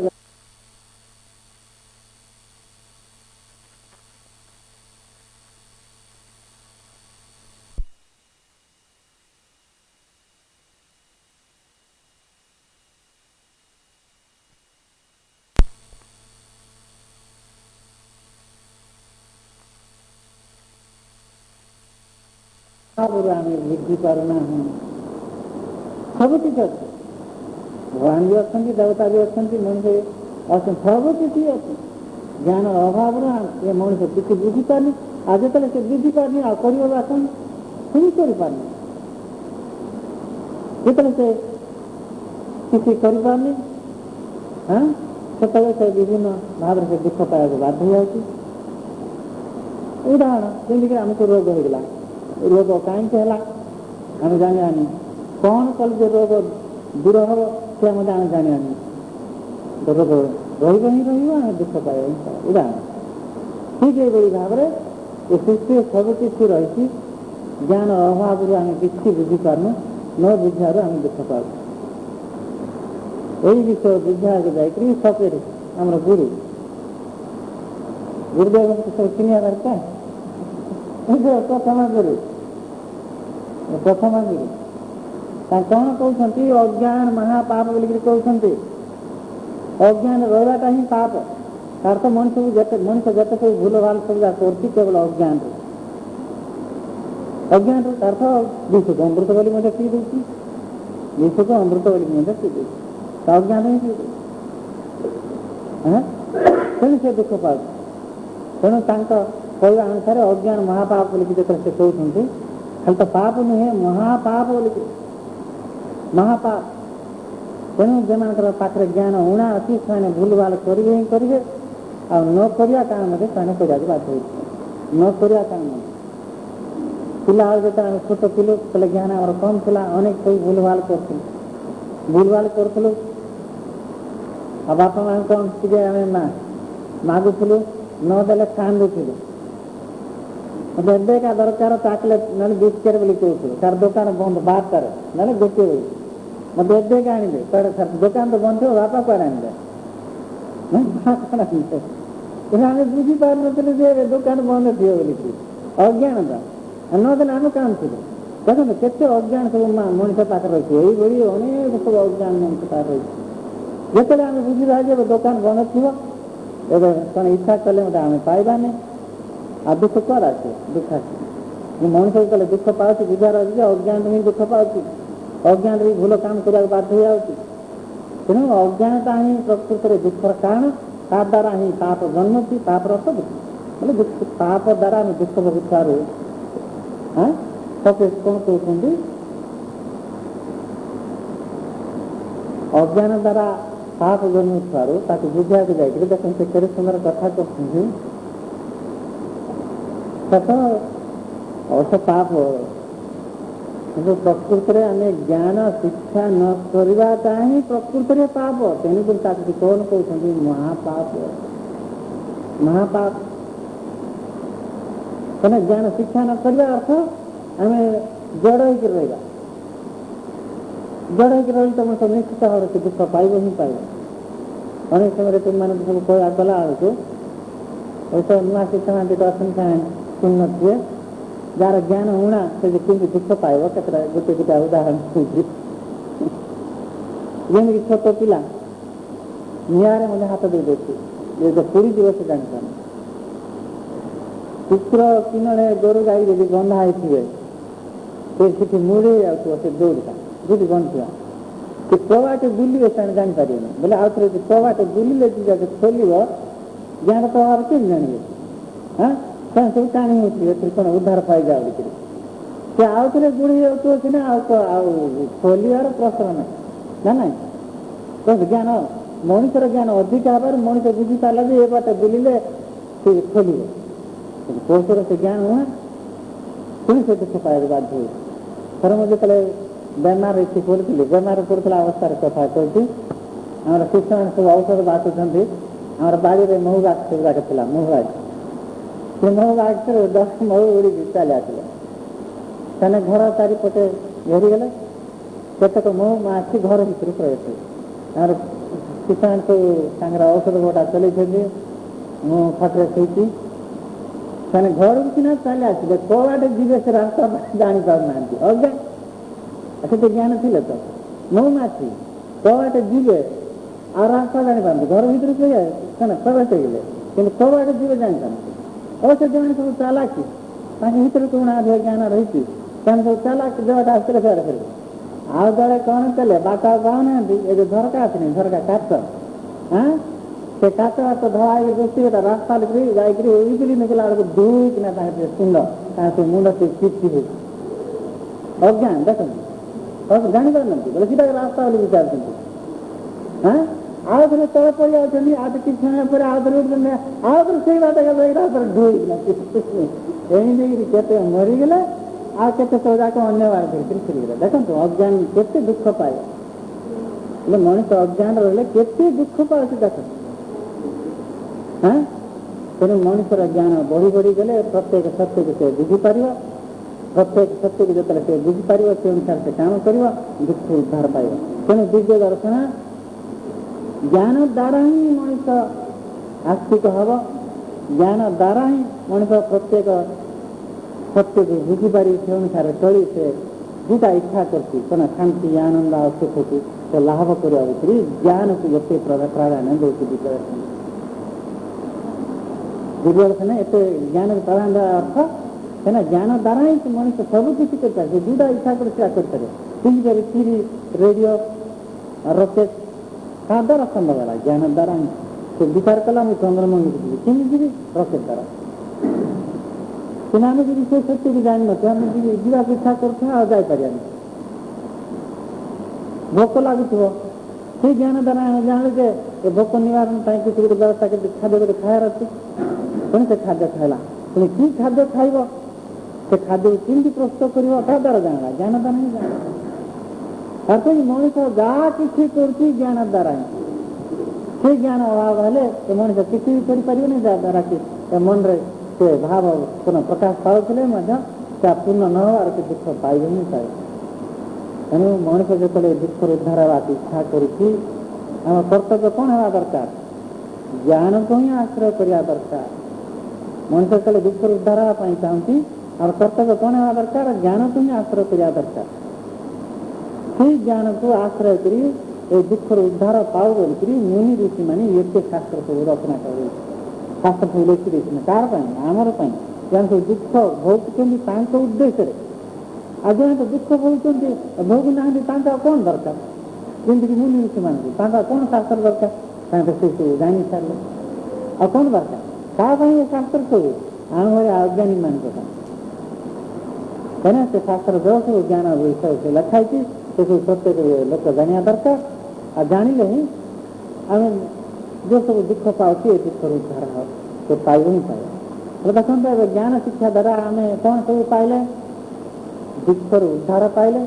ଆମେ ବୁଝିପାରୁନାହୁଁ। ସବୁ କିଛି ଅଛି, ଭଗବାନ ବି ଅଛନ୍ତି, ଦେବତା ବି ଅଛନ୍ତି, ମଣିଷ ଅଛନ୍ତି, ସବୁ କିଛି ଅଛି। ଜ୍ଞାନ ଅଭାବରୁ ଏ ମଣିଷ କିଛି ବୁଝିପାରୁନି। ଆଉ ଯେତେବେଳେ ସେ ବୁଝିପାରୁନି, ଆଉ କରିବ ବା କ'ଣ? କିଛି କରିପାରୁନି। ଯେତେବେଳେ ସେ କିଛି କରିପାରୁନି, ସେତେବେଳେ ସେ ବିଭିନ୍ନ ଭାବରେ ସେ ଦୁଃଖ ପାଇବାକୁ ବାଧ୍ୟ ହେଇଯାଉଛି। ଉଦାହରଣ ଯେମିତିକି ଆମକୁ ରୋଗ ହେଇଗଲା, ରୋଗ କାହିଁକି ହେଲା ଆମେ ଜାଣିବାନି, କ'ଣ କଲେ ଯେ ରୋଗ ଦୂର ହେବ ସେ ମଧ୍ୟ ଆମେ ଜାଣିବାନି। ରୋଗ ରହିବ ହିଁ ରହିବ, ଆମେ ଦୁଃଖ ପାଇବା ହିଁ ପାଇବା। ଉଦାହରଣ ଠିକ୍ ଏଇଭଳି ଭାବରେ ଏ ସୃଷ୍ଟିରେ ସବୁ କିଛି ରହିଛି, ଜ୍ଞାନ ଅଭାବରୁ ଆମେ କିଛି ବୁଝିପାରୁନୁ, ନ ବୁଝିବାରୁ ଆମେ ଦୁଃଖ ପାଉଛୁ। ଏଇ ବିଷୟ ବୁଝିବାକୁ ଯାଇକରି ସତରେ ଆମର ଗୁରୁଦେବଙ୍କୁ ସବୁ ଚିହ୍ନିବା ଦରକାର। ପ୍ରଥମ ଗୁରୁ ତାଙ୍କୁ କ'ଣ କହୁଛନ୍ତି? ଅଜ୍ଞାନ ମହାପାପ ବୋଲିକରି କହୁଛନ୍ତି। ଅଜ୍ଞାନ ରହିବାଟା ହିଁ ପାପ। ତାର ତ ମଣିଷ ଯେତେ ସବୁ ଭୁଲ ଭାଲ ସବୁ ଯାହା କରୁଛି କେବଳ ଅଜ୍ଞାନରୁ। ଅଜ୍ଞାନରୁ ତାର ତ ବିଷକୁ ଅମୃତ ବୋଲି ମଧ୍ୟ ପିଇ ଦେଉଛି, ବିଷକୁ ଅମୃତ ବୋଲି ମଧ୍ୟ ପିଇ ଦେଉଛି, ତା ଅଜ୍ଞାନ ହିଁ ପିଇ ଦେଉଛି। ତେଣୁ ସେ ଦୁଃଖ ପାଉଛି। ତେଣୁ ତାଙ୍କ କହିବା ଅନୁସାରେ ଅଜ୍ଞାନ ମହାପାପ ବୋଲିକି ଯେତେବେଳେ ସେ କହୁଛନ୍ତି, ଖାଲି ତ ପାପ ନୁହେଁ, ମହାପାପ ବୋଲିକି ମହାପାପ। ତେଣୁ ଯେମାନଙ୍କର ପାଖରେ ଜ୍ଞାନ ଊଣା ଅଛି ସେମାନେ ଭୁଲ ଭାଲ କରିବେ ହିଁ କରିବେ, ଆଉ ନ କରିବା କାରଣରେ ସେମାନେ କରିବାକୁ ବାଧ୍ୟ ହେଉଛି। ନ କରିବା କାରଣ ପିଲାବେଳେ ଯେତେବେଳେ ଆମେ ଛୋଟ ଥିଲୁ, ସେତେବେଳେ ଜ୍ଞାନ ଆମର କମ୍ ଥିଲା, ଅନେକ ସବୁ ଭୁଲ ଭାଲ କରୁଥିଲୁ। ଆଉ ବାପା ମାଆଙ୍କୁ କ'ଣ ଟିକେ ଆମେ ମାଗୁଥିଲୁ, ନ ଦେଲେ କାନ୍ଦୁଥିଲୁ। ଏବେକା ଦରକାର ଚାକଲେଟ୍ ନହେଲେ ବିସ୍କେଟ୍ ବୋଲି କହୁଥିଲୁ, ତାର ଦୋକାନ ବନ୍ଦ 12ଟାରେ ନହେଲେ ଗୋଟିଏ ବେଳକୁ, ମୋତେ ଏବେକା ଆଣିବେ, ଦୋକାନ ତ ବନ୍ଦ ଥିବ, ବାପା କୁଆଡ଼େ ଆଣିବେ? ଆମେ ବୁଝିପାରୁନଥିଲୁ ଯେ ଏବେ ଦୋକାନ ବନ୍ଦ ଥିବ ବୋଲିକି, ଅଜ୍ଞାନତା। ନଦେଲେ ଆମେ କାନ୍ଦୁଥିଲୁ। ଦେଖନ୍ତୁ କେତେ ଅଜ୍ଞାନ ସବୁ ମଣିଷ ପାଖରେ ରହିଛି, ଏଇଭଳି ଅନେକ ସବୁ ଅଜ୍ଞାନ ମଣିଷ ପାଖରେ ରହିଛି। ଯେତେବେଳେ ଆମେ ବୁଝିବା ଯେ ଏବେ ଦୋକାନ ବନ୍ଦ ଥିବ, ଏବେ କ'ଣ ଇଚ୍ଛା କଲେ ମଧ୍ୟ ଆମେ ପାଇବାନି, ଆଉ ଦୁଃଖ କୁଆଡ଼େ ଆସିବ? ଦୁଃଖ ଆସିବ। ମଣିଷ ଯେତେବେଳେ ଦୁଃଖ ପାଉଛି ବୁଝାର ଅଛି ଯେ ଅଜ୍ଞାନ ହିଁ ଦୁଃଖ ପାଉଛି, ଅଜ୍ଞାନରେ ବି ଭୁଲ କାମ କରିବାକୁ ବାଧ୍ୟ ହେଇଯାଉଛି। ତେଣୁ ଅଜ୍ଞାନତା ହିଁ ପ୍ରକୃତରେ ଦୁଃଖର କାରଣ, ତା ଦ୍ୱାରା ହିଁ ପାପ ଜନ୍ମୁଛି। ପାପର ଅର୍ଥ ଦୁଃଖ, ବୋଲେ ପାପ ଦ୍ୱାରା ଆମେ ଦୁଃଖ ଭୋଗୁଥିବାରୁ ସତେ କ'ଣ କହୁଛନ୍ତି? ଅଜ୍ଞାନ ଦ୍ୱାରା ପାପ ଜନ୍ମୁଥିବାରୁ ତାକୁ ବୁଝିବାକୁ ଯାଇଥିଲେ। ଦେଖନ୍ତୁ ସେ କେତେ ସୁନ୍ଦର କଥା କରୁଛନ୍ତି। ଅବଶ୍ୟ ପାପ, କିନ୍ତୁ ପ୍ରକୃତରେ ଆମେ ଜ୍ଞାନ ଶିକ୍ଷା ନ କରିବାଟା ହିଁ ପ୍ରକୃତରେ ପାପ। ତେଣୁକରି ତାକୁ କ'ଣ କହୁଛନ୍ତି? ମହାପାପ। ତେଣୁ ଜ୍ଞାନ ଶିକ୍ଷା ନ କରିବା ଅର୍ଥ ଆମେ ଜଡ଼ ହେଇକି ରହିବା। ଜଡ଼ ହେଇକି ରହିଲେ ତମେ ତ ନିଶ୍ଚିତ ଭାବରେ ସେ ଦୁଃଖ ପାଇବ ହିଁ ପାଇବ। ଅନେକ ସମୟରେ ତୁମମାନଙ୍କୁ ସବୁ କହିବା ଗଲା ବେଳକୁ ଏସବୁ ନୂଆ ଶିକ୍ଷାନ୍ତି ଅଛନ୍ତି ଶୁଣୁନଥିବେ, ଯାହାର ଜ୍ଞାନ ଊଣା ସେ ଯେ କେମିତି ଦୁଃଖ ପାଇବ କେତେଟା ଗୋଟେ ଉଦାହରଣ କହୁଛି। ଯେମିତି ଛୋଟ ପିଲା ନିଆଁରେ ମଧ୍ୟ ହାତ ଦେଇ ଦେଉଛି, ଏ ଯେ ପୁରୀ ଯିବ ସେ ଜାଣିପାରୁନି। କୁକୁର କିନରେ ଗୋରୁ ଗାଈ ଯଦି ବନ୍ଧା ହେଇଥିବେ, ସେ ସେଠି ମୁଡ଼ି ଯାଉଥିବ, ସେ ଦୌଡ଼ିଟା ଯୋଉଠି ବନ୍ଧିବା, ସେ କବାଟ ବୁଲିବେ ସେମାନେ ଜାଣିପାରିବେନି। ବୋଲେ ଆଉ ଥରେ କବାଟ ବୁଲିଲେ ଯିବାକୁ ଖୋଲିବ, ଜ୍ଞାନ ପ୍ରଭାବ କେମିତି ଜାଣିବେ? ସେମାନେ ସବୁ ଟାଣି ହେଉଥିବେ, ଏଥିରେ କ'ଣ ଉଦ୍ଧାର ପାଇଯାଉ ବୋଲିକିରି। ସେ ସେ ଆଉ ଥରେ ବୁଢ଼ୀ ଯାଉଥିବ ସିନା ଆଉ ଖୋଲିବାର ପ୍ରଶ୍ନ ନାହିଁ ନା ନାଇଁ। ତ ଜ୍ଞାନ ମଣିଷର ଜ୍ଞାନ ଅଧିକା ହେବାରୁ ମଣିଷ ବୁଝି ପାରିଲା ଯେ ଏ ବାଟେ ବୁଲିଲେ ସେ ଖୋଲିବ। ପଶୁର ସେ ଜ୍ଞାନ ନୁହେଁ, ପୁଣି ସେ ଦୁଃଖ ପାଇବାକୁ ବାଧ୍ୟ ହୁଏ। ଥରେ ମୁଁ ଯେତେବେଳେ ବେମାର ଏଠି ପଡ଼ୁଥିଲି, ବେମାର ପଡ଼ୁଥିଲା ଅବସ୍ଥାରେ କଥା କହୁଛି, ଆମର ଶିଶୁମାନେ ସବୁ ଔଷଧ ବାଟୁଛନ୍ତି, ଆମର ବାଡ଼ିରେ ମହୁ ଗାଛ ସବୁ ଯାକ ଥିଲା, ମହୁ ଗାଛ। ସେ ମହୁ ଗାଛରୁ 10 ମହୁ ଉଡ଼ିକି ଚାଲି ଆସିଲେ। ସେମାନେ ଘର ଚାରିପଟେ ଘେରିଗଲେ, କେତେକ ମହୁ ମାଛି ଘର ଭିତରୁ ପ୍ରବେଶ କଲେ। ଆମର ଶିଶୁମାନେ ସବୁ ତାଙ୍କର ଔଷଧ ଗୋଟା ଚଲେଇଛନ୍ତି, ମୁଁ ଖଟରେ ଶୋଇଛି। ସେମାନେ ଘରକୁ ସିନା ଚାଲି ଆସିଲେ, କୋଉଆଡ଼େ ଯିବେ ସେ ରାସ୍ତା ଜାଣିପାରୁନାହାନ୍ତି, ଅଜ୍ଞାନ। ସେତେ ଜ୍ଞାନ ଥିଲେ ତ ମହୁମାଛି କୋଉଆଡ଼େ ଯିବେ ଆଉ ରାସ୍ତା ଜାଣିପାରନ୍ତି, ଘର ଭିତରୁ ସେମାନେ ପ୍ରବେଶ ହେଇଗଲେ, କିନ୍ତୁ କୋଉଆଡ଼େ ଯିବେ ଜାଣିପାରନ୍ତି। ଅବଶ୍ୟ ସେମାନେ ସବୁ ଚାଲାକି, ତାଙ୍କ ଭିତରେ କଣ ଅଧିକ ଜ୍ଞାନ ରହିଛି, ସେମାନେ ସବୁ ଚାଲାକି ଯୋଉଟା ଆସିଥିଲେ ସେଆଡ଼େ ଫେରିବେ। ଆଉ ଜଣେ କ'ଣ କଲେ, ବାଟ ପାଉନାହାନ୍ତି, ଏ ଯୋଉ ଝରକା ଆସିନି, ଝରକା କାଚ, ସେ କାଚ ବାଟ ଧଳାଇକି ଦୃଷ୍ଟି ଗୋଟେ ରାସ୍ତା ଯାଇକରି ଉଇକିରି ନିକଲା ବେଳକୁ ଦୁଇକିନା ତାଙ୍କ ସୁଣ୍ଡ, ତାଙ୍କ ମୁଣ୍ଡ ସେ ଚିପି ହେଉଛି ଅଜ୍ଞାନ। ଦେଖନ୍ତୁ ଜାଣିପାରୁନାହାନ୍ତି, ବୋଲେ ସେଟା ରାସ୍ତା ବୋଲି ବିଚାରୁଛନ୍ତି। ଆଉ ଥରେ ତଳେ ପଡ଼ି ଯାଉଛନ୍ତି, ଆଉ କିଛି ସମୟ ପରେ ଆଉ ଥରେ ଉଠୁଛନ୍ତି, ଆଉ ଥରେ ସେଇ ବାଟ ରାସ୍ତାରେ ଧୋଇକିନା ଏମିତି କେତେ ମରିଗଲେ, ଆଉ କେତେ ସବୁ ଯାକ ଅନ୍ୟ ବାର ଧରିକିରି ଫେରିଗଲେ। ଦେଖନ୍ତୁ ଅଜ୍ଞାନ କେତେ ଦୁଃଖ ପାଏ, ହେଲେ ମଣିଷ ଅଜ୍ଞାନ ରହିଲେ କେତେ ଦୁଃଖ ପାଉଛି ଦେଖନ୍ତୁ। ତେଣୁ ମଣିଷର ଜ୍ଞାନ ବଢ଼ି ବଢ଼ି ଗଲେ ପ୍ରତ୍ୟେକ ସତ୍ୟକୁ ସେ ବୁଝିପାରିବ, ପ୍ରତ୍ୟେକ ସତ୍ୟକୁ ଯେତେବେଳେ ସେ ବୁଝିପାରିବ ସେ ଅନୁସାରେ ସେ କାମ କରିବ, ଦୁଃଖ ଉଦ୍ଧାର ପାଇବ। ତେଣୁ ଦିବ୍ୟ ଦର୍ଶନ ଜ୍ଞାନ ଦ୍ୱାରା ହିଁ ମଣିଷ ଆସ୍ତିକ ହେବ, ଜ୍ଞାନ ଦ୍ୱାରା ହିଁ ମଣିଷ ପ୍ରତ୍ୟେକ ସତ୍ୟକୁ ବୁଝିପାରି ସେ ଅନୁସାରେ ଚଳି ସେ ଯେଉଁଟା ଇଚ୍ଛା କରୁଛି କ'ଣ ଶାନ୍ତି ଆନନ୍ଦ ଆଉ ସୁଖକୁ ସେ ଲାଭ କରିବା ଭିତରେ ଜ୍ଞାନକୁ ଏତେ ପ୍ରାଧାନ୍ୟ ଦେଉଛି ଦିବ୍ୟ ଦର୍ଶନ। ଦିବ୍ୟ ଦର୍ଶନ ଏତେ ଜ୍ଞାନକୁ ପ୍ରାଧାନ୍ୟ ଦେବା ଅର୍ଥ କାହିଁକିନା ଜ୍ଞାନ ଦ୍ୱାରା ହିଁ ମଣିଷ ସବୁ କିଛି କରିପାରେ, ସେ ଯେଉଁଟା ଇଚ୍ଛା କରି ସେଟା କରିପାରେ। ଯେମିତି ଟିଭି, ରେଡ଼ିଓ, ରକେଟ୍ କାହା ଦ୍ୱାରା ସମ୍ଭବ ହେଲା? ଜ୍ଞାନ ଦ୍ୱାରା ହିଁ। ସେ ବିଚାର କଲା ମୁଁ ଚନ୍ଦ୍ରମଣ୍ଡଳକୁ ଯିବି, କେମିତି ଯିବି? ରକେଟ୍ ଦ୍ୱାରା। କିନ୍ତୁ ଆମେ ଯଦି ସେ ସତ୍ୟକୁ ଜାଣିନଥିବ, ଆମେ ଯିବାକୁ ଇଚ୍ଛା କରୁଥିବା ଆଉ ଯାଇପାରିବାନି। ଭୋକ ଲାଗୁଥିବ, ସେ ଜ୍ଞାନ ଦ୍ୱାରା ଆମେ ଜାଣିଲେ ଯେ ଏ ଭୋକ ନିବାରଣ ପାଇଁ କିଛି ଗୋଟେ ବ୍ୟବସ୍ଥା କେମିତି ଖାଦ୍ୟ ଗୋଟେ ଖାଇବାର ଅଛି, ପୁଣି ସେ ଖାଦ୍ୟ ଖାଇଲା। ପୁଣି କି ଖାଦ୍ୟ ଖାଇବ, ସେ ଖାଦ୍ୟକୁ କେମିତି ପ୍ରସ୍ତୁତ କରିବ, ତା ଦ୍ୱାରା ଜାଣିଲା, ଜ୍ଞାନ ଦ୍ୱାରା ହିଁ ଜାଣିଲା। ଅର୍ଥାତ୍ ମଣିଷ ଯାହା କିଛି କରୁଛି ଜ୍ଞାନ ଦ୍ୱାରା ହିଁ। ସେ ଜ୍ଞାନ ଅଭାବ ହେଲେ ସେ ମଣିଷ କିଛି ବି କରିପାରିବନି, ଯାହାଦ୍ୱାରା କି ମନରେ ସେ ଭାବ ପ୍ରକାଶ ପାଉଥିଲେ ମଧ୍ୟ ତାହା ପୂର୍ଣ୍ଣ ନ ହେବାର ସେ ଦୁଃଖ ପାଇବ ହିଁ ପାଇବ। ତେଣୁ ମଣିଷ ଯେତେବେଳେ ଦୁଃଖରୁ ଉଦ୍ଧାର ହେବାକୁ ଇଚ୍ଛା କରୁଛି, ଆମ କର୍ତ୍ତବ୍ୟ କ'ଣ ହେବା ଦରକାର? ଜ୍ଞାନକୁ ହିଁ ଆଶ୍ରୟ କରିବା ଦରକାର। ମଣିଷ ଯେତେବେଳେ ଦୁଃଖରୁ ଉଦ୍ଧାର ହେବା ପାଇଁ ଚାହୁଁଛି, ଆମର କର୍ତ୍ତବ୍ୟ କ'ଣ ହେବା ଦରକାର? ଜ୍ଞାନକୁ ହିଁ ଆଶ୍ରୟ କରିବା ଦରକାର। ସେଇ ଜ୍ଞାନକୁ ଆଶ୍ରୟ କରି ଏ ଦୁଃଖରୁ ଉଦ୍ଧାର ପାଉ ବୋଲିକରି ମୁନି ଋଷିମାନେ ଏତେ ଶାସ୍ତ୍ର ସବୁ ରଚନା କରି ଶାସ୍ତ୍ର ସବୁ ଲେଖି ଦେଇଛନ୍ତି। କାହାର ପାଇଁ? ଆମର ପାଇଁ। ସେମାନେ ସବୁ ଦୁଃଖ ଭୋଗୁଛନ୍ତି ତାଙ୍କ ଉଦ୍ଦେଶ୍ୟରେ। ଆଉ ଜଣେ ତ ଦୁଃଖ ଭୋଗୁଛନ୍ତି ଭୋଗୁ ନାହାନ୍ତି, ତାଙ୍କ ଆଉ କ'ଣ ଦରକାର? ଯେମିତିକି ମୁନି ଋଷିମାନଙ୍କୁ ତାଙ୍କ କ'ଣ ଶାସ୍ତ୍ର ଦରକାର? ତାଙ୍କ ସେ ସବୁ ଜାଣି ସାରିଲେ, ଆଉ କ'ଣ ଦରକାର? କାହା ପାଇଁ ଏ ଶାସ୍ତ୍ର ସବୁ? ଆମ ଭଳି ଅଜ୍ଞାନୀମାନଙ୍କ ପାଇଁ। କାହିଁକିନା ସେ ଶାସ୍ତ୍ର ଯେଉଁ ସବୁ ଜ୍ଞାନ ବିଷୟ ସେ ଲେଖା ହେଇଛି, ସେ ସବୁ ପ୍ରତ୍ୟେକ ଲୋକ ଜାଣିବା ଦରକାର। ଆଉ ଜାଣିଲେ ହିଁ ଆମେ ଯେଉଁ ସବୁ ଦୁଃଖ ପାଉଛି ଏ ଦୁଃଖରୁ ଉଦ୍ଧାର ସେ ପାଇବ ହିଁ ପାଇବ। ଦେଖନ୍ତୁ ଏବେ ଜ୍ଞାନ ଶିକ୍ଷା ଦ୍ୱାରା ଆମେ କ'ଣ ସବୁ ପାଇଲେ? ଦୁଃଖରୁ ଉଦ୍ଧାର ପାଇଲେ।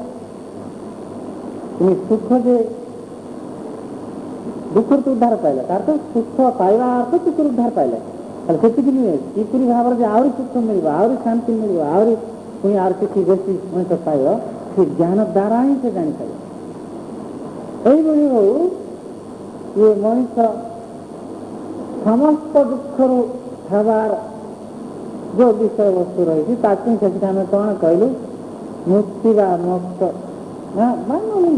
ସୁଖ ଯେ ଦୁଃଖରୁ ତ ଉଦ୍ଧାର ପାଇଲେ, ତାର ତ ସୁଖ ପାଇବା ଅର୍ଥ ଦୁଃଖରୁ ଉଦ୍ଧାର ପାଇଲେ। ତାହେଲେ ସେତିକି ନୁହେଁ, କିପରି ଭାବରେ ଯେ ଆହୁରି ସୁଖ ମିଳିବ, ଆହୁରି ଶାନ୍ତି ମିଳିବ, ଆହୁରି ପୁଣି ଆହୁରି କିଛି ବେଶୀ ମଣିଷ ପାଇବ, ସେ ଜ୍ଞାନ ଦ୍ୱାରା ହିଁ ସେ ଜାଣିପାରିବ। ଏଇଭଳି ହଉ ଇଏ ମଣିଷ ସମସ୍ତ ଦୁଃଖରୁ ହେବାର ଯେଉଁ ବିଷୟବସ୍ତୁ ରହିଛି ତାକୁ ସେଠି ଆମେ କ'ଣ କହିଲୁ? ମୁକ୍ତି ବା ମୋକ୍ଷ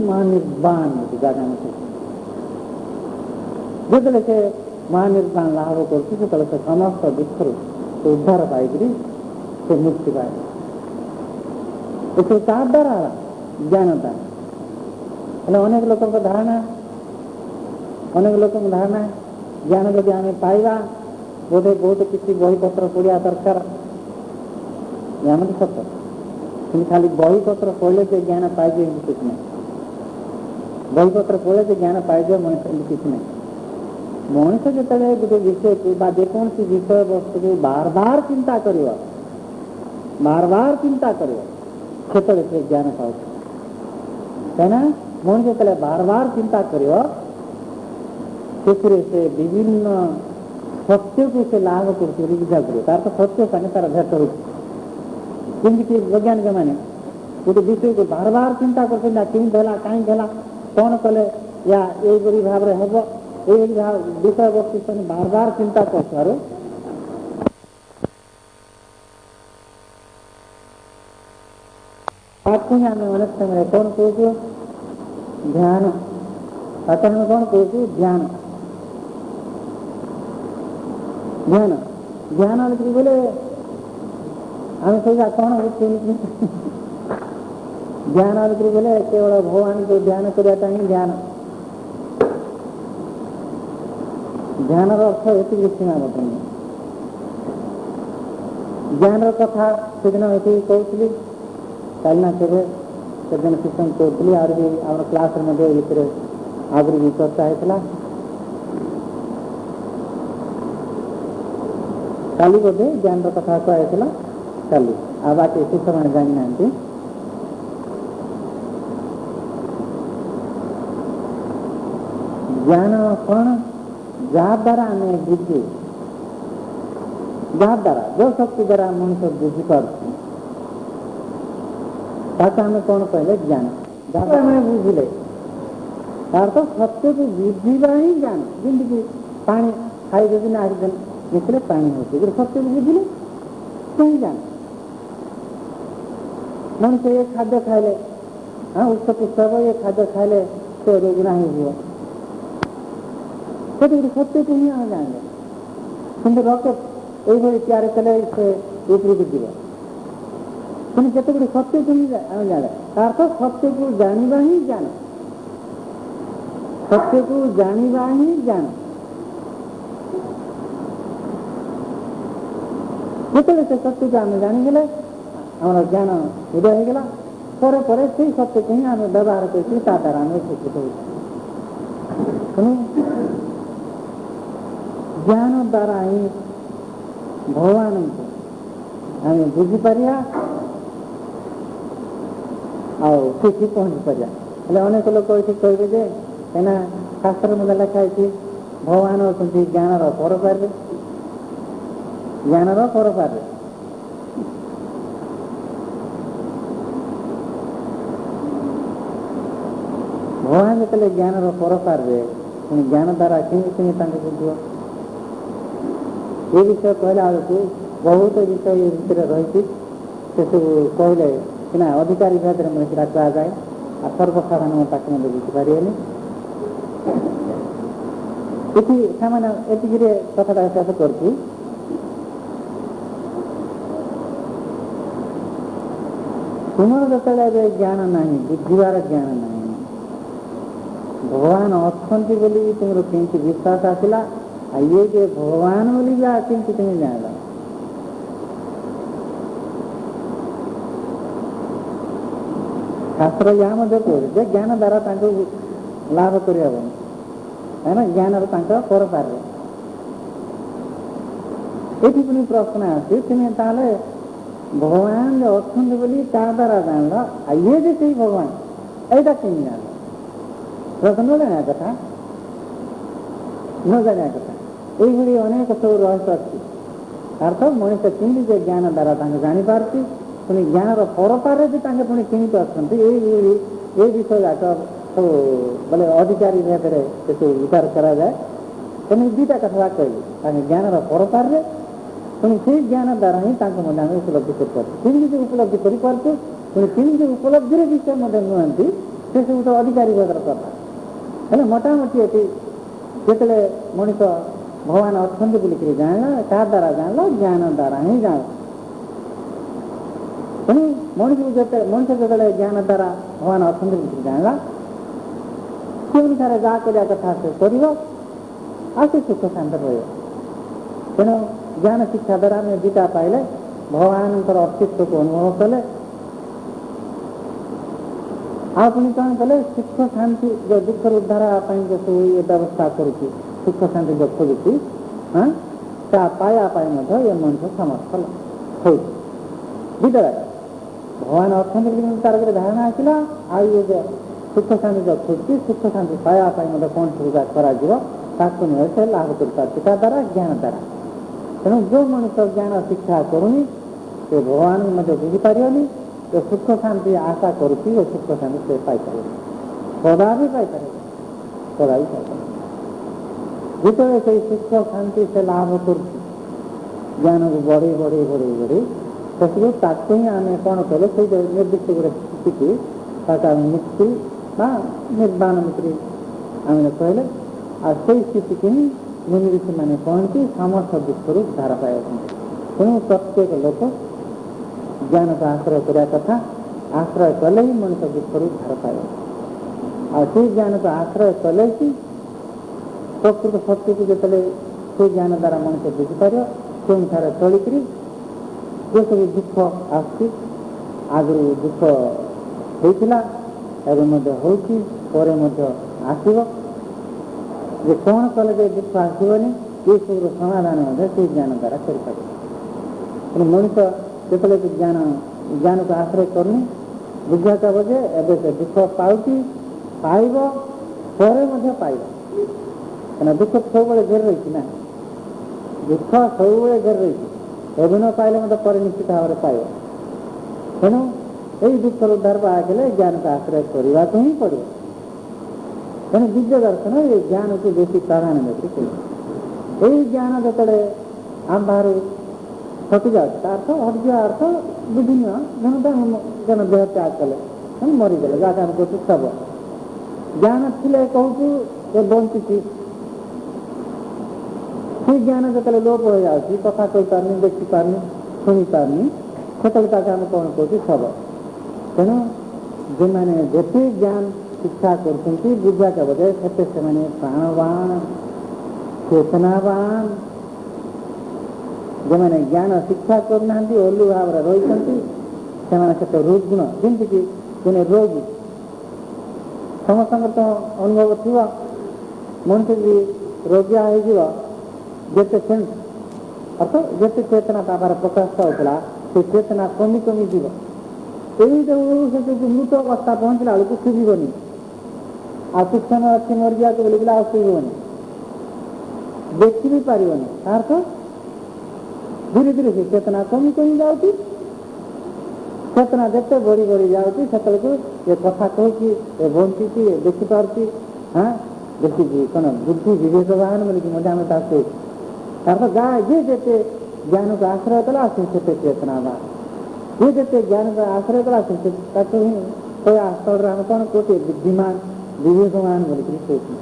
ମହାନିର୍ବାଣ ଜାଗା ଯେତେବେଳେ ସେ ମହାନିର୍ବାଣ ଲାଭ କରୁଛି, ସେତେବେଳେ ସେ ସମସ୍ତ ଦୁଃଖରୁ ସେ ଉଦ୍ଧାର ପାଇକରି ସେ ମୁକ୍ତି ପାଏ। ଏସବୁ ତା ଦ୍ୱାରା ଜ୍ଞାନ ଦ୍ୱାରା। ହେଲେ ଅନେକ ଲୋକଙ୍କ ଧାରଣା ଜ୍ଞାନ ଯଦି ଆମେ ପାଇବା ବୋଧେ ବହୁତ କିଛି ବହିପତ୍ର ପଢ଼ିବା ଦରକାର। ଜ୍ଞାନ ତ ସତ, खाली बहीपत्र पढ़ले से ज्ञान पाइजे किसी नहीं, बहीपत्र पढ़ले से ज्ञान पाइजे मनुष्य किसी नहीं। मनुष्य जो गोटे विषय को जेकोसी विषय वस्तु को बार बार चिंता कर, बार बार चिंता कर से ज्ञान पाऊ कहना मनुष्य जो बार बार चिंता कर से विभिन्न सत्य को से लाभ कर तार तो सत्य संगे तार भेट हो जमीक वैज्ञानिक मैंने गोटे विषय को बार बार चिंता करते कहीं कौन कले या ये भाव में हम ये विषय वस्तु बार बार चिंता कर अनेक समय कौन कहूँ ध्यान आचरण कौन कहूँ ध्यान ध्यान ध्यान बोले आम कह कौन ध्यान बोले केवल भगवान को ध्यान करने ही ध्यान ध्यान अर्थ ये सीमा बदल ज्ञान कथा सेदिन ये कहती कालना केवे सेदिन शिक्षण कहती आर भी आम क्लास ये आगुरी भी चर्चा होता काली बोधे ज्ञान कथा कहला काली आ बाकी शिष्य मैंने जानी ना ज्ञान कौन जहाँ द्वारा आम बुझे जहाँ द्वारा जो शक्ति द्वारा मनुष्य बुझीपार आम कौन कहले ज्ञान जहाँ आम बुझे तार तो सत्य को बुझा ही ज्ञान जमीक पानी खाई देवी ना निकले पानी होती सत्य को बुझे कहीं जान मनुष्य ये खाद्य खाइले हाँ उसका पुस्तक ये खाद्य खाइले तो रोग ना हो सत्य को ही आम जाने कि रॉकेट ये तैयार कले से ऊपर जीव पुणी जिते गुड़ी सत्य को ही आम जाने तार तो सत्य को जाना ही जान सत्य को जाना ही जान जिते से सत्य को आम जानीगले आम ज्ञान उदय होगा पर से सत्य को ही आम व्यवहार करके द्वारा आम शिक्षित हो ज्ञान द्वारा ही भगवान को आम बुझीपर आखि पहुँची पार अनेक लोग ये कहे कहीं शास्त्र में लिखाई भगवान अच्छा ज्ञान परपार ज्ञान परपार भगवान जो ज्ञान परपार पुणी ज्ञान द्वारा कि बुझ ये विषय कहला बेलू बहुत विषय ये भितर रही से सब कहले कि अधिकारी भेद में कहुए आ सर्वसाधारण ताक बुझीपारे ये कथा शेष कर तुम जो ज्ञान ना बुझार ज्ञान ना भगवान अच्छा बोली तुम कमी विश्वास आसला ये जे भगवान बोली कमी तुम जान शास्त्र या कहे ज्ञान द्वारा लाभ कर है ना ज्ञान परपार ये पुणी प्रश्न आसी तुम्हें ताले भगवान जो अच्छा बोली द्वारा जान ये जे भगवान ऐसा कमी जान प्रश्न न जाना कथा न जाना कथा ये अनेक सब रहस्य अच्छी अर्थ मनुष्य केमी ज्ञान द्वारा जापार पुणी ज्ञान परपार भी पुणी केमी अच्छा ये विषय जाक सब बोले अधिकारी भेद से विचार कराए पुणी दुईटा कथा कहली ज्ञान परपार पुणी से ज्ञान द्वारा ही उपलब्धि कर उपलब्धि कर पुणी उपलब्धि विषय नुहति से सब तो अधिकारी भेदर कथा है मोटामोटी ये जिते मनुष्य भगवान अच्छा बोलिक जानला क्या द्वारा जानला ज्ञान द्वारा ही जान पुणी मनुष्य जो ज्ञान द्वारा भगवान अच्छा बोलिक जानला से अनुसार जहाँ कर कथा से कर आसे सुख शांत रही तेणु ज्ञान शिक्षा द्वारा आम दुटा पाइले भगवान अस्तित्व को अनुभव कले ଆଉ ପୁଣି କ'ଣ କଲେ ସୁଖ ଶାନ୍ତି ଯେଉଁ ଦୁଃଖରୁ ଉଦ୍ଧାର ହେବା ପାଇଁ ଯେଉଁ ସବୁ ଇଏ ବ୍ୟବସ୍ଥା କରୁଛି ସୁଖ ଶାନ୍ତି ଯେଉଁ ଖୋଜୁଛି ତା ପାଇବା ପାଇଁ ମଧ୍ୟ ଏ ମଣିଷ ସମର୍ଥ ହେଉଛି। ଦୁଇଟା ଭଗବାନ ଅଛନ୍ତି କିନ୍ତୁ ତାର ଗୋଟେ ଧାରଣା ଆସିଲା। ଆଉ ଇଏ ଯେ ସୁଖ ଶାନ୍ତି ଯେଉଁ ଖୋଜୁଛି ସୁଖ ଶାନ୍ତି ପାଇବା ପାଇଁ ମଧ୍ୟ କ'ଣ ସୁବିଧା କରାଯିବ ତାକୁ ନେଇ ସେ ଲାଭ କରିପାରୁଛି ତା ଦ୍ୱାରା ଜ୍ଞାନ ଦ୍ୱାରା। ତେଣୁ ଯେଉଁ ମଣିଷ ଜ୍ଞାନ ଶିକ୍ଷା କରୁନି ସେ ଭଗବାନଙ୍କୁ ମଧ୍ୟ ବୁଝିପାରିବନି। ଯେ ସୁଖ ଶାନ୍ତି ଆଶା କରୁଛି ଏ ସୁଖ ଶାନ୍ତି ସେ ପାଇପାରିବ କଦା ବି ପାଇପାରିବ କଦା ବି ପାଇପାରିବ। ଯେତେବେଳେ ସେଇ ସୁଖ ଶାନ୍ତି ସେ ଲାଭ କରୁଛି ଜ୍ଞାନକୁ ବଢ଼େଇ ବଢ଼େଇ ବଢ଼େଇ ବଢ଼େଇ ସେସବୁ ତାକୁ ହିଁ ଆମେ କ'ଣ କଲେ ସେଇ ଯେଉଁ ନିର୍ଦ୍ଦିଷ୍ଟ ଗୋଟେ ସ୍ଥିତିକି ତାକୁ ଆମେ ମୁକ୍ତି ବା ନିର୍ବାଣ ମୁକ୍ତି ଆମେ କହିଲେ। ଆଉ ସେଇ ସ୍ଥିତିକୁ ହିଁ ମୁନି ଋଷିମାନେ କହନ୍ତି ସାମର୍ଥ୍ୟ ଦୁଃଖରୁ ଧାର ପାଇଛନ୍ତି। ତେଣୁ ପ୍ରତ୍ୟେକ ଲୋକ ଜ୍ଞାନକୁ ଆଶ୍ରୟ କରିବା କଥା। ଆଶ୍ରୟ କଲେ ହିଁ ମଣିଷ ଦୁଃଖରୁ ଧାର ପାଇବ। ଆଉ ସେଇ ଜ୍ଞାନକୁ ଆଶ୍ରୟ କଲେ ହିଁ ପ୍ରକୃତ ସତ୍ୟକୁ ଯେତେବେଳେ ସେଇ ଜ୍ଞାନ ଦ୍ୱାରା ମଣିଷ ବୁଝିପାରିବ ସେ ଅନୁସାରେ ଚଳିକରି ଯେସବୁ ଦୁଃଖ ଆସୁଛି ଆଗରୁ ଦୁଃଖ ହୋଇଥିଲା ଏବେ ମଧ୍ୟ ହେଉଛି ପରେ ମଧ୍ୟ ଆସିବ ଯେ କ'ଣ କଲେ ଯେ ଦୁଃଖ ଆସିବନି ଏସବୁର ସମାଧାନ ମଧ୍ୟ ସେଇ ଜ୍ଞାନ ଦ୍ୱାରା କରିପାରିବ। ତେଣୁ ମଣିଷ ଯେତେବେଳେ ଜ୍ଞାନକୁ ଆଶ୍ରୟ କରୁନି ବୁଝିବାକୁ ହେବ ଯେ ଏବେ ସେ ଦୁଃଖ ପାଉଛି ପାଇବ ପରେ ମଧ୍ୟ ପାଇବ। କାରଣ ଦୁଃଖ ସବୁବେଳେ ଘେରି ରହିଛି ନା ଦୁଃଖ ସବୁବେଳେ ଘେରି ରହିଛି ଏବେ ନ ପାଇଲେ ମଧ୍ୟ ପରେ ନିଶ୍ଚିତ ଭାବରେ ପାଇବ। ତେଣୁ ଏଇ ଦୁଃଖର ଉଦ୍ଧାର ପାଇଲେ ଜ୍ଞାନକୁ ଆଶ୍ରୟ କରିବାକୁ ହିଁ ପଡ଼ିବ। ତେଣୁ ଦିବ୍ୟ ଦର୍ଶନ ଏ ଜ୍ଞାନକୁ ବେଶୀ ପ୍ରାଧାନ୍ୟ ଦେଉଛି କହିବ। ଏଇ ଜ୍ଞାନ ଯେତେବେଳେ ଆମ ବାହାରୁ ହଟି ଯାଉଛି ତା ଅର୍ଥ ହଟିଯିବା ଅର୍ଥ ବିଭିନ୍ନ ଜଣ ଦେହ ତ୍ୟାଗ କଲେ ମରିଗଲେ ଯାହାକୁ ଆମେ କହୁଛୁ ଶବ। ଜ୍ଞାନ ଥିଲେ କହୁଛୁ ଏ ବଞ୍ଚିଛି ସେଇ ଜ୍ଞାନ ଯେତେବେଳେ ଲୋପ ହୋଇଯାଉଛି କଥା କହିପାରୁନି ଦେଖିପାରୁନି ଶୁଣିପାରୁନି ସେତେବେଳେ ତାକୁ ଆମେ କ'ଣ କହୁଛୁ ଶବ। ତେଣୁ ଯେଉଁମାନେ ଯେତେ ଜ୍ଞାନ ଶିକ୍ଷା କରୁଛନ୍ତି ବୁଝିବାକୁ ହେବ ଯେ ସେତେ ସେମାନେ ପ୍ରାଣବାନ ଚେତନାବାନ। ଯେଉଁମାନେ ଜ୍ଞାନ ଶିକ୍ଷା କରୁନାହାନ୍ତି ଓଲୁ ଭାବରେ ରହିଛନ୍ତି ସେମାନେ ସେତେ ରୁଗ୍ଣ। ଯେମିତିକି ଜଣେ ରୋଗୀ ସମସ୍ତଙ୍କର ତ ଅନୁଭବ ଥିବ ମଣିଷ ଯଦି ରୋଗିଆ ହେଇଯିବ ଯେତେ ସେନ୍ସ ଅର୍ଥ ଯେତେ ଚେତନା ତା ପାଖରେ ପ୍ରକାଶ ପାଉଥିଲା ସେ ଚେତନା କମି କମି ଯିବ। ଏଇ ଯେଉଁ ସେ ଯେଉଁ ମୃତ ଅବସ୍ଥା ପହଞ୍ଚିଲା ବେଳକୁ ଶୁଭିବନି ଆଉ କିଛି ସମୟ ଅଛି ମରିଯିବାକୁ ବୋଲିକିଲା ଆଉ ଶୁଭିବନି ଦେଖି ବି ପାରିବନି। ଅର୍ଥ ଧୀରେ ଧୀରେ ସେ ଚେତନା କମି କମି ଯାଉଛି। ଚେତନା ଯେତେ ବଢ଼ି ବଢ଼ି ଯାଉଛି ସେତେବେଳକୁ ଏ କଥା କହୁଛି ଏ ବଞ୍ଚିଛି ଏ ଦେଖିପାରୁଛି ଦେଖିଛି କ'ଣ ବୁଦ୍ଧି ବିବେକବାନ ବୋଲିକି ମଧ୍ୟ ଆମେ ତାକୁ କହୁଛୁ। ତାର ଯିଏ ଯେତେ ଜ୍ଞାନକୁ ଆଶ୍ରୟ କଲା ସେ ସେତେ ଚେତନାବାନ। ଯିଏ ଯେତେ ଜ୍ଞାନକୁ ଆଶ୍ରୟ କଲା ସେ ତାକୁ ହିଁ କହିବା ସ୍ଥଳରେ ଆମେ କ'ଣ କହୁଛେ ବୁଦ୍ଧିମାନ ବିବେକବାନ ବୋଲିକି କହୁଛୁ।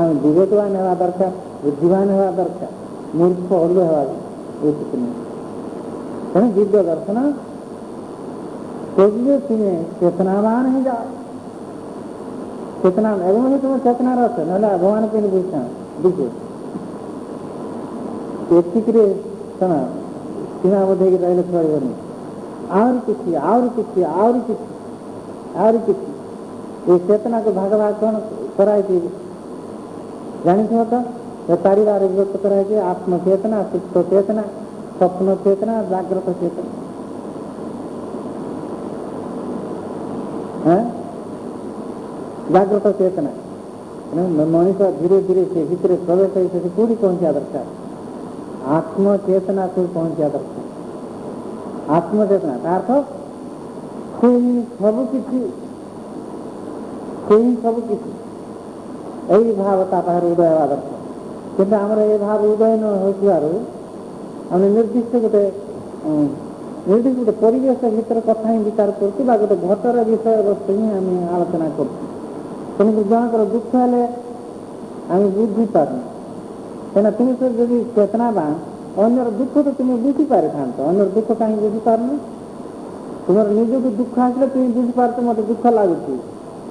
ଆମେ ବିବେକବାନ ହେବା ଦରକାର ବୁଦ୍ଧିମାନ ହେବା ଦରକାର ମୂର୍ଖ ଅଲୁ ହେବା ଉଚିତ ନୁହେଁ। ତେଣୁ ଦିବ୍ୟ ଦର୍ଶନ କହିଲେ ତୁମେ ଚେତନାବାନ ହେଇଯାଅ। ଚେତନା ଏବଂ ତୁମ ଚେତନାର ଅଛ ନହେଲେ ଭଗବାନ କେମିତି ବୁଝ ଏତିକିରେ କ'ଣ ସୀମାବଦ୍ଧ ହେଇକି ରହିଲେ ଚଳିବନି। ଆହୁରି କିଛି ଆହୁରି କିଛି ଆହୁରି କିଛି ଆହୁରି କିଛି ଏ ଚେତନାକୁ ଭାଗ ଭାଗ କ'ଣ କରାଇଛି ଜାଣିଥିବ ତ ଚାରିବାର ବିଭକ୍ତ କରାଯାଇଛି ଆତ୍ମଚେତନା ସୁପ୍ତ ଚେତନା ସ୍ୱପ୍ନ ଚେତନା ଜାଗ୍ରତ ଚେତନା। ଜାଗ୍ରତ ଚେତନା ମଣିଷ ଧୀରେ ଧୀରେ ସେ ଭିତରେ ପ୍ରବେଶ ହେଇ ସେଠି କୋଉଠି ପହଞ୍ଚିବା ଦରକାର ଆତ୍ମଚେତନାକୁ ପହଞ୍ଚିବା ଦରକାର। ଆତ୍ମଚେତନା ତା ଅର୍ଥ ସେହି ସବୁକିଛି ଏଇ ଭାବ ତା ପାଖରେ ଉଦୟ ହେବା ଦରକାର। କିନ୍ତୁ ଆମର ଏ ଭାବ ଉଦୟ ନ ହେଉଥିବାରୁ ଆମେ ନିର୍ଦ୍ଦିଷ୍ଟ ଗୋଟେ ପରିବେଶ ଭିତରେ କଥା ହିଁ ବିଚାର କରୁଛୁ ବା ଗୋଟେ ଘଟର ବିଷୟବସ୍ତୁ ହିଁ ଆମେ ଆଲୋଚନା କରୁଛୁ। ତେଣୁ ଜଣଙ୍କର ଦୁଃଖ ହେଲେ ଆମେ ବୁଝିପାରୁନୁ। କାହିଁକିନା ତୁମେ ତ ଯଦି ଚେତନାବାନ ଅନ୍ୟର ଦୁଃଖ ତ ତୁମେ ବୁଝିପାରିଥାନ୍ତ ଅନ୍ୟର ଦୁଃଖ କାହିଁକି ବୁଝିପାରୁନ। ତୁମର ନିଜକୁ ଦୁଃଖ ଆସିଲେ ତୁମେ ବୁଝିପାରୁଛ ମୋତେ ଦୁଃଖ ଲାଗୁଛି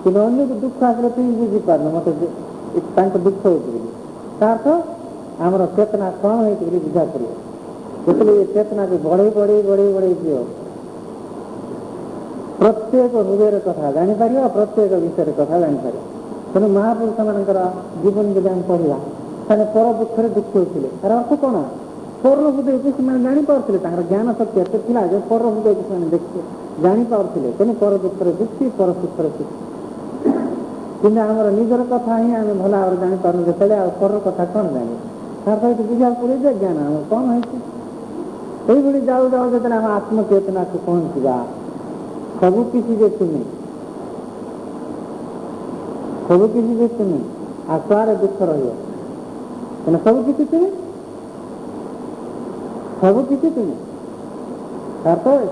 କିନ୍ତୁ ଅନ୍ୟକୁ ଦୁଃଖ ଆସିଲେ ତୁମେ ବୁଝିପାରୁନ ମୋତେ ତାଙ୍କ ଦୁଃଖ ହେଉଛି ବୋଲି। ତା ଅର୍ଥ ଆମର ଚେତନା କ'ଣ ହେଇଛି ବୋଲି ବୁଝା ପଡ଼ିବ। ଯେତେବେଳେ ଏ ଚେତନାକୁ ବଢ଼େଇ ବଢ଼େଇ ବଢ଼େଇ ବଢ଼େଇ ଦିଅ प्रत्येक हृदय कथा जापर प्रत्येक विषय कथा जापर तेणु महापुरुष मानकर जीवन जब आम पढ़ा ताले पर दुखे दुख होते तार अर्थ कौन पर हृदय को जापारे ज्ञान शक्ति एत था पर हृदय को जापारे तेणु पर दुखे दुखी पर सुखर सुखी कि आमर निजर कथा ही आम भल भाव जापार जो पर कथा कौन जाने तार सहित बुझा पड़े जे ज्ञान आम कौन है जाऊ जाऊ जो आम आत्मचेतना को पहुँचा सबू किसी जे तुम्हें सबू किसी जे तुम्हें आशार दुख रही सबू किसी तुम्हें सबू किसी तुम्हें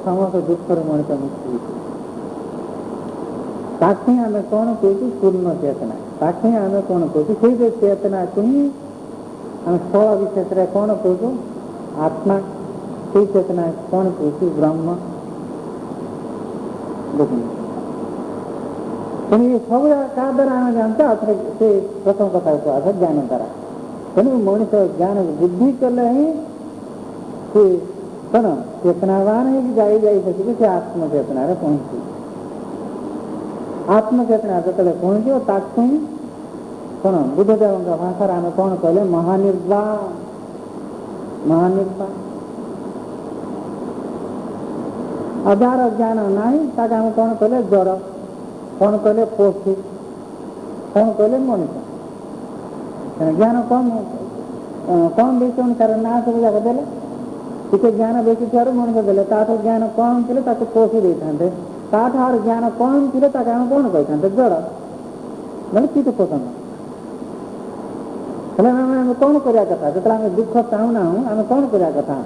समस्त दुख मनित मुक्ति ताकि आम कौन कहूँ पूर्ण चेतना ताकि आम कौन कहूँ से चेतना को ही आम स्थल विशेष कौन कहूँ आत्मा से चेतना कौन कहूँ ब्रह्म तेणु ये सब क्या द्वारा आम जानते से प्रथम कथा कह ज्ञान द्वारा तेणु मनुष्य ज्ञान बुद्धि कले ही से कौन चेतनावान है से आत्मचेतना पहुंची आत्मचेतना जो पहुंच ताकि कौन बुद्धदेव भाषा आम कौन कहले महानिर्वाण महानिर्वाण अजार ज्ञान ना ताकि आम कौन कहले जड़ कौन कहले पशु कौन कहले मनुष्य ज्ञान कम कम बेसी अनुसार ना सब जाक देले टे ज्ञान बेसी थे मनुष्य देले ज्ञान कम थे पशु दे था ज्ञान कम थे आम कौन कही जड़ बोले कीट पसंद आम कौन करवा कथा जो आम दुख चाहूना आम कौन करवा कथा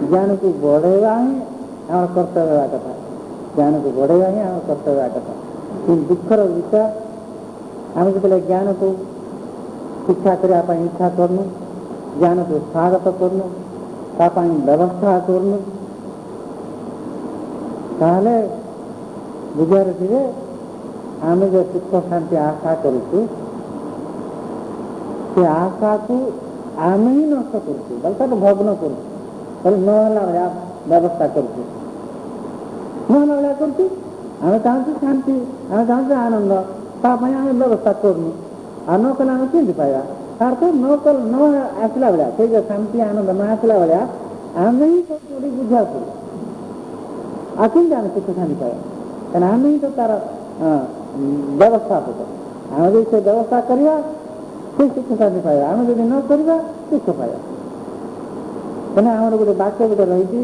ज्ञान को बढ़ेवा ही आम कर्तव्य कथा ज्ञान को बढ़ेवा ही आम कर्तव्य कथा दुखर विषय आम जो ज्ञान को शिक्षा करने इच्छा करनु ज्ञान को स्वागत करनु व्यवस्था करनु ताहले बुझार जे आम जो सुख शांति आशा करुचु से आशा को आम ही नष्ट करुचु बल्कि भग्न करुचु नहला भाया व्यवस्था करुचु नहला भाया करुचु आम चाहूँ शांति आम चाहूँ आनंद तापाई आम व्यवस्था करनु आ न कले आम केमती पाइबा तार तो न आसला भाया से जो शांति आनंद न आसला भाया आम ही बुझा पड़े आ केमती आम सुख शांति पाइबा कहीं आम ही तो तार व्यवस्थापक आम जो से व्यवस्था करवा से सुख शांति पाइबा आम जब न करवा दुख पाइबा कहना आम गोटे वाक्य गोटे रही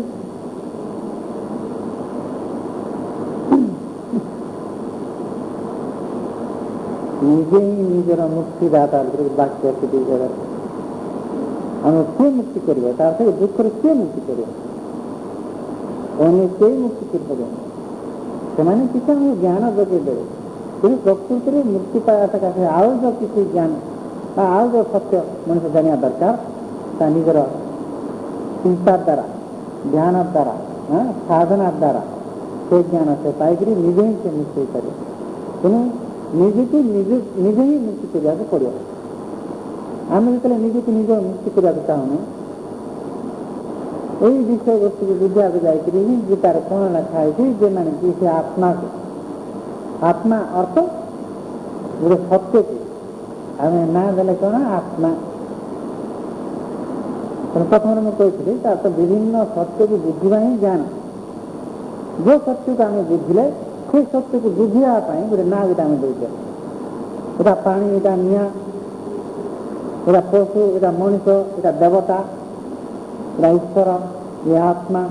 निजे ही निजर मुक्तिदाता वाक्य अच्छी जगह आम किए मुक्ति कर दुख किए मुक्ति कर मुक्ति कर किसी आम ज्ञान जगे देवे कि प्रकृति में मुक्ति पाया सकाशे आउ जो किसी ज्ञान आउ जो सत्य मनुष्य जाना दरकार निजर चिंता द्वारा ध्यान द्वारा साधना द्वारा से ज्ञान से पाई निजे ही से मुक्ति करे तेणु निजे को निजे ही मुक्ति करने पड़ो आम जो निजे को निज मुक्ति करने चाहूँ यही विषय वस्तु को बुझा जाकर गीतार कौन लिखाई जे मैंने कि से आत्मा को आत्मा अर्थ गोटे सत्य को आम ना देले कौन आत्मा प्रथम मुझे कही तो विभिन्न सत्य को बुझा ही ज्ञान जो सत्य को आम बुझिले से सत्य को बुझापी गोटे ना गोटे आम दौचे एटा पानी एटा निआ एटा पशु एटा मनुष्य एटा देवता एटा ईश्वर ये आत्मा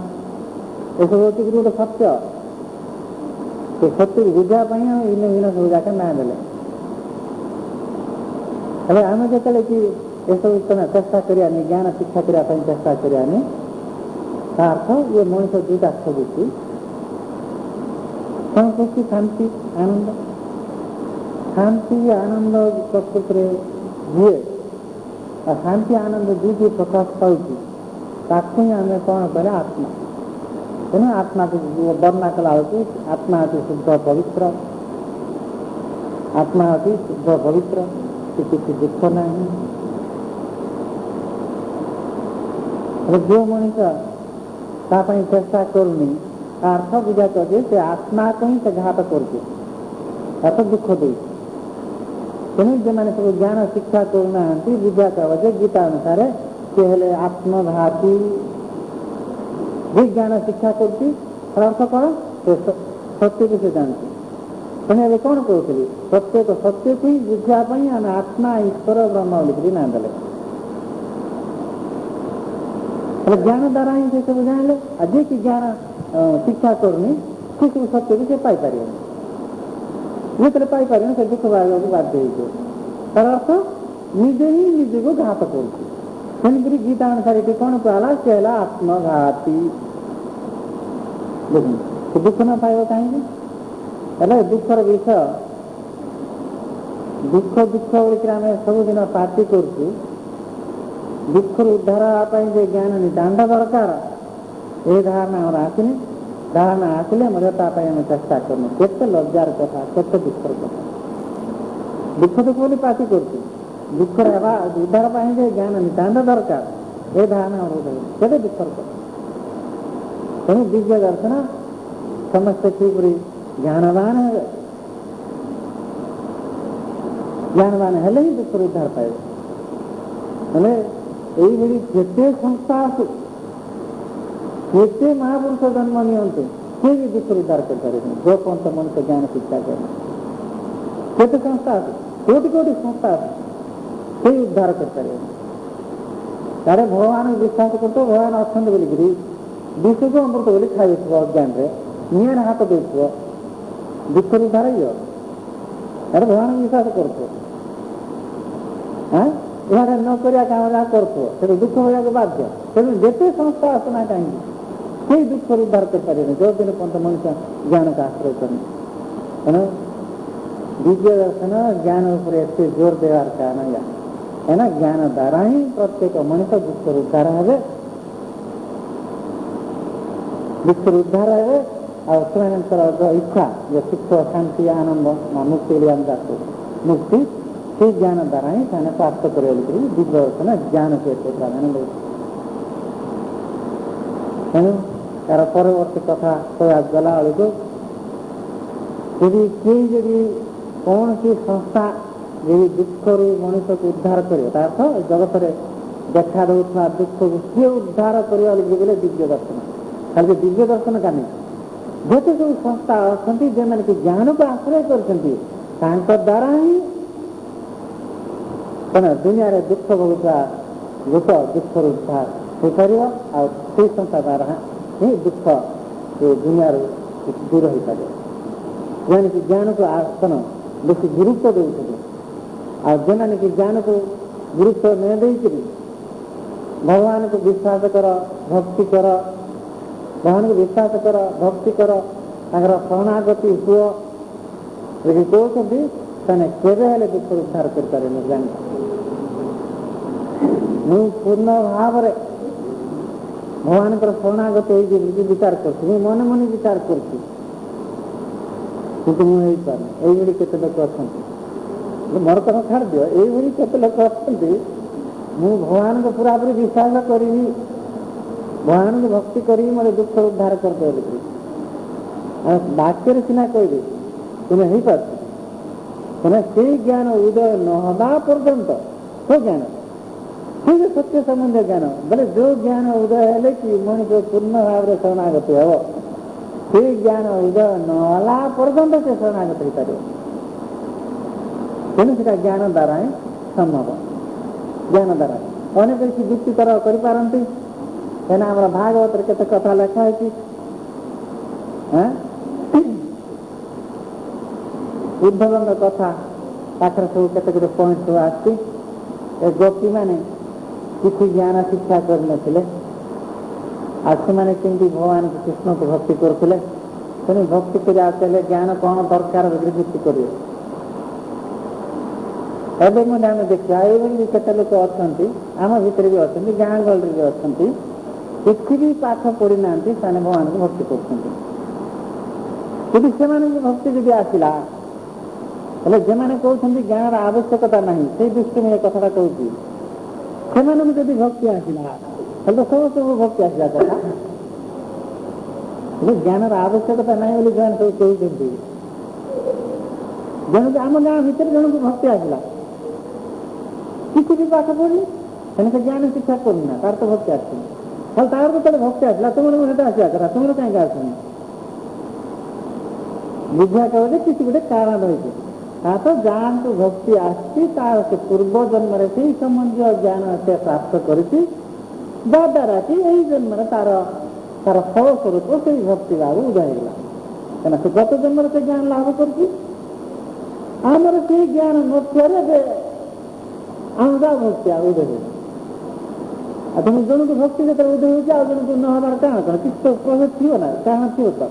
ये सब हूँ गोटे सत्य से सत्य को बुझापी भिन्न भिन्न सब जाक ना देले आम जो कि ये सब चेष्टा करानी ज्ञान शिक्षा करने चेष्टा करानी अर्थ ये मनुष्य दुटा खोजुची कौन खोजी शांति आनंद प्रकृति हुए शांति आनंद दुटी प्रकाश पाऊँ ताकि आम कौन करें आत्मा तेणु आत्मा को वर्णना कला आत्मा अति शुद्ध पवित्र आत्मा अति शुद्ध पवित्र किसी दुख नहीं जो मनुष्य चेष्टा करूनी अर्थ बुझा से आत्मा को ही से घात करके अर्थ दुख दे तेणु जो मैंने सब ज्ञान शिक्षा करना बुझा जे गीता अनुसार से हेले आत्मघाती भी ज्ञान शिक्षा करती अर्थ कौन सत्य को से जानती तेणु ए कौन कहते प्रत्येक सत्य को ही बुझापी आम आत्मा ईश्वर ब्रह्म बोलिक ना देले ज्ञान द्वारा ही से सब जान आज कि ज्ञान शिक्षा करनी से सब सत्य भी से पाइपर जो पाइपर से दुख भाग बाध्य तार अर्थ निजे ही निजे को घात कर गीता अनुसार ये कौन कहला से आत्मघाती देखो दुख न पाइब कहीं दुखर विषय दुख दुख बोलिक आम सबुदिन पार्टी करुँ दुख उद्धार जो ज्ञान नितांत दरकार ये धारणा आम आसनी धारणा आसिले आम चेष्टा करनी केते लज्जार कथा केते दुखर कथा दुख दुख बोली पार्टी करुँ दुखर उद्धार जो ज्ञान नितांत दरकार ये धारणा केते दुखर कथा तेणु दिव्य दर्शन समस्त ठीक ज्ञानवान है ज्ञानवान हेले ही दुख उद्धार पाए यही जिते संस्था आसु जिते महापुरुष जन्म नियंतु सी भी दुख उद्धार कर जो पंथ मनुष्य ज्ञान शिक्षा करते संस्था आसु कोटि कोटि संस्था आसु सी उद्धार कर भगवान विश्वास कर भगवान अच्छा बोलिकी विश्व को अमृत बोली खाई अज्ञान निआर हाथ दे दुख उद्धार अरे भगवान विश्वास कर न करिया काम जहाँ कर दुख होगा बाध्य तेणु जिते संस्था आसना कहीं कोई दुख उद्धार कर जो दिन पंथ मनुष्य ज्ञान का आश्रय करने तेणु दिव्य दर्शन ज्ञान उपर एत जोर देवार कारण है ना ज्ञान द्वारा ही प्रत्येक मनुष्य दुख उद्धार हे दुख उद्धार हे और इच्छा जो सुख शांति आनंद मुक्ति मुक्ति से ज्ञान द्वारा ही से प्राप्त कर दिव्य दर्शन ज्ञान से प्राधान्य दे तेणु तार परवर्ती कथा प्रयास गला बेलू यदि कई कौन सी संस्था यदि दुख रू मनुष्य को उद्धार कर जगत में देखा दूसरा दुख को सी उद्धार करने दिव्य दर्शन खाली दिव्य दर्शन का नहीं जिते सब संस्था अच्छा जो मैंने ज्ञान को आश्रय कर द्वारा ही दुनिया रे दुख भोगुवा लोक दुख उद्धार हो पार से संस्था द्वारा ही दुख दुनिया दूर हो पारे जो कि ज्ञान को आसन बेस गुरुत्व देते जो मैंने कि ज्ञान को गुरुत्व न देकर भगवान को विश्वास कर भक्ति कर भगवान को विश्वास कर भक्ति कर शरणागति हुआ यदि कहते केवे दुख उद्धार कर जान मु पूर्ण भाव भगवान शरणागति हो विचार कर मन मन विचार कर मुझे केते लोक अच्छा मोर कथा छाड़ दियो यही केते लोक अच्छा मु भगवान को पूरा पूरी विश्वास करी भगवान को भक्ति करी मोर दुख उद्धार कर दे वाक्य सीना कह तुम्हें हो पार से ज्ञान उदय नहबा पर्यंत तो ज्ञान से सत्य संबंध ज्ञान बोले जो ज्ञान उदय है कि मनुष्य पूर्ण भाव में शरणागति हे से ज्ञान उदय नहला पर्यंत से शरणागति हो पारे तेणु से ज्ञान द्वारा ही संभव ज्ञान द्वारा अनेक किसी युक्ति कर भागवत केते कथा लेखा है उद्धव कथा पाखर सब केते पॉइंट सब आसी गोपी मैंने किसी ज्ञान शिक्षा करते केमती भगवान कृष्ण को भक्ति करते तेणु भक्ति कर ज्ञान कौन दरकार वृद्धि करेंगे एवं मैं आम देखा ये केते लोक अच्छा आम भितर भी अच्छा गाँ गहली भी अच्छा किसी भी पाठ पढ़ी ना भगवान को भक्ति कर भक्ति जब आसला हेल्ले जो मैंने कहते ज्ञान आवश्यकता नहीं से दृष्टि में कथा कहूँ से भक्ति आसला हेल्ले तो समस्त भक्ति आसला कथा ज्ञान आवश्यकता ना बोली ज्ञान सब कहते जन आम गाँ भितर जन को भक्ति आसला किसी भी पाठ पढ़नी से ज्ञान शिक्षा करना तार तो भक्ति आस तार तो भक्ति आसला तुम आसा करा तुम कहीं आसनी बुझा कहे किसी गोटे कारण रही तो जानतु भक्ति आसी तार से पूर्व जन्म से संबंधी ज्ञान से प्राप्त द्वारा कि यही जन्म तार तार फल स्वरूप से भक्ति भाव उदयला क्या से गत जन्म से ज्ञान लाभ कर आमर से ज्ञान नथियारे आमदा भक्ति उदय तुम जन को भक्ति जो उदय हो जन को नहबार कारण कौन किस प्रभाव थी ना कारण थी तो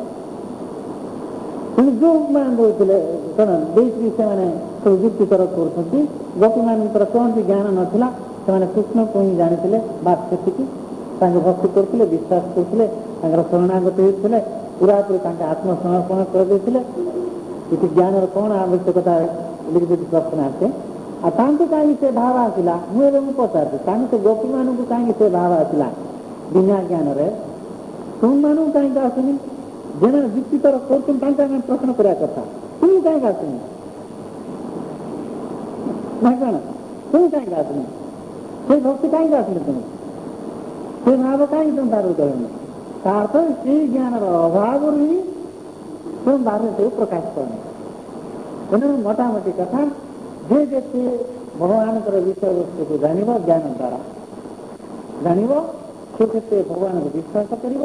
जो मान दौले कौन देश से मैंने सब युक्ति तरफ कर गोपी मान कौन भी ज्ञान नाला से कृष्ण को ही जानी बात सेटिकी भक्ति करते विश्वास करते शरणागत होते पूरापूरी आत्मसमर्पण करते ज्ञान कौन आवश्यकता प्रश्न आसे कहीं से भाव आसला मुझे पचार से गोपी मान को कहीं से भाव आसला बिना ज्ञान तुम मान कहीं आसुनी जेना युक्ति तरफ कर प्रश्न करा कथा तुम कहीं आसुनी ना कौन तुम कहीं आसुनी से भक्ति कहीं आसुनी तुम से भाव कहीं तुम तार उदय तार तो से ज्ञान अभाव ही तुम बाहर से प्रकाश करना मोटामोटी कथा जे व्यक्ति भगवान विषय वस्तु को जान ज्ञान द्वारा जान से भगवान को विश्वास कर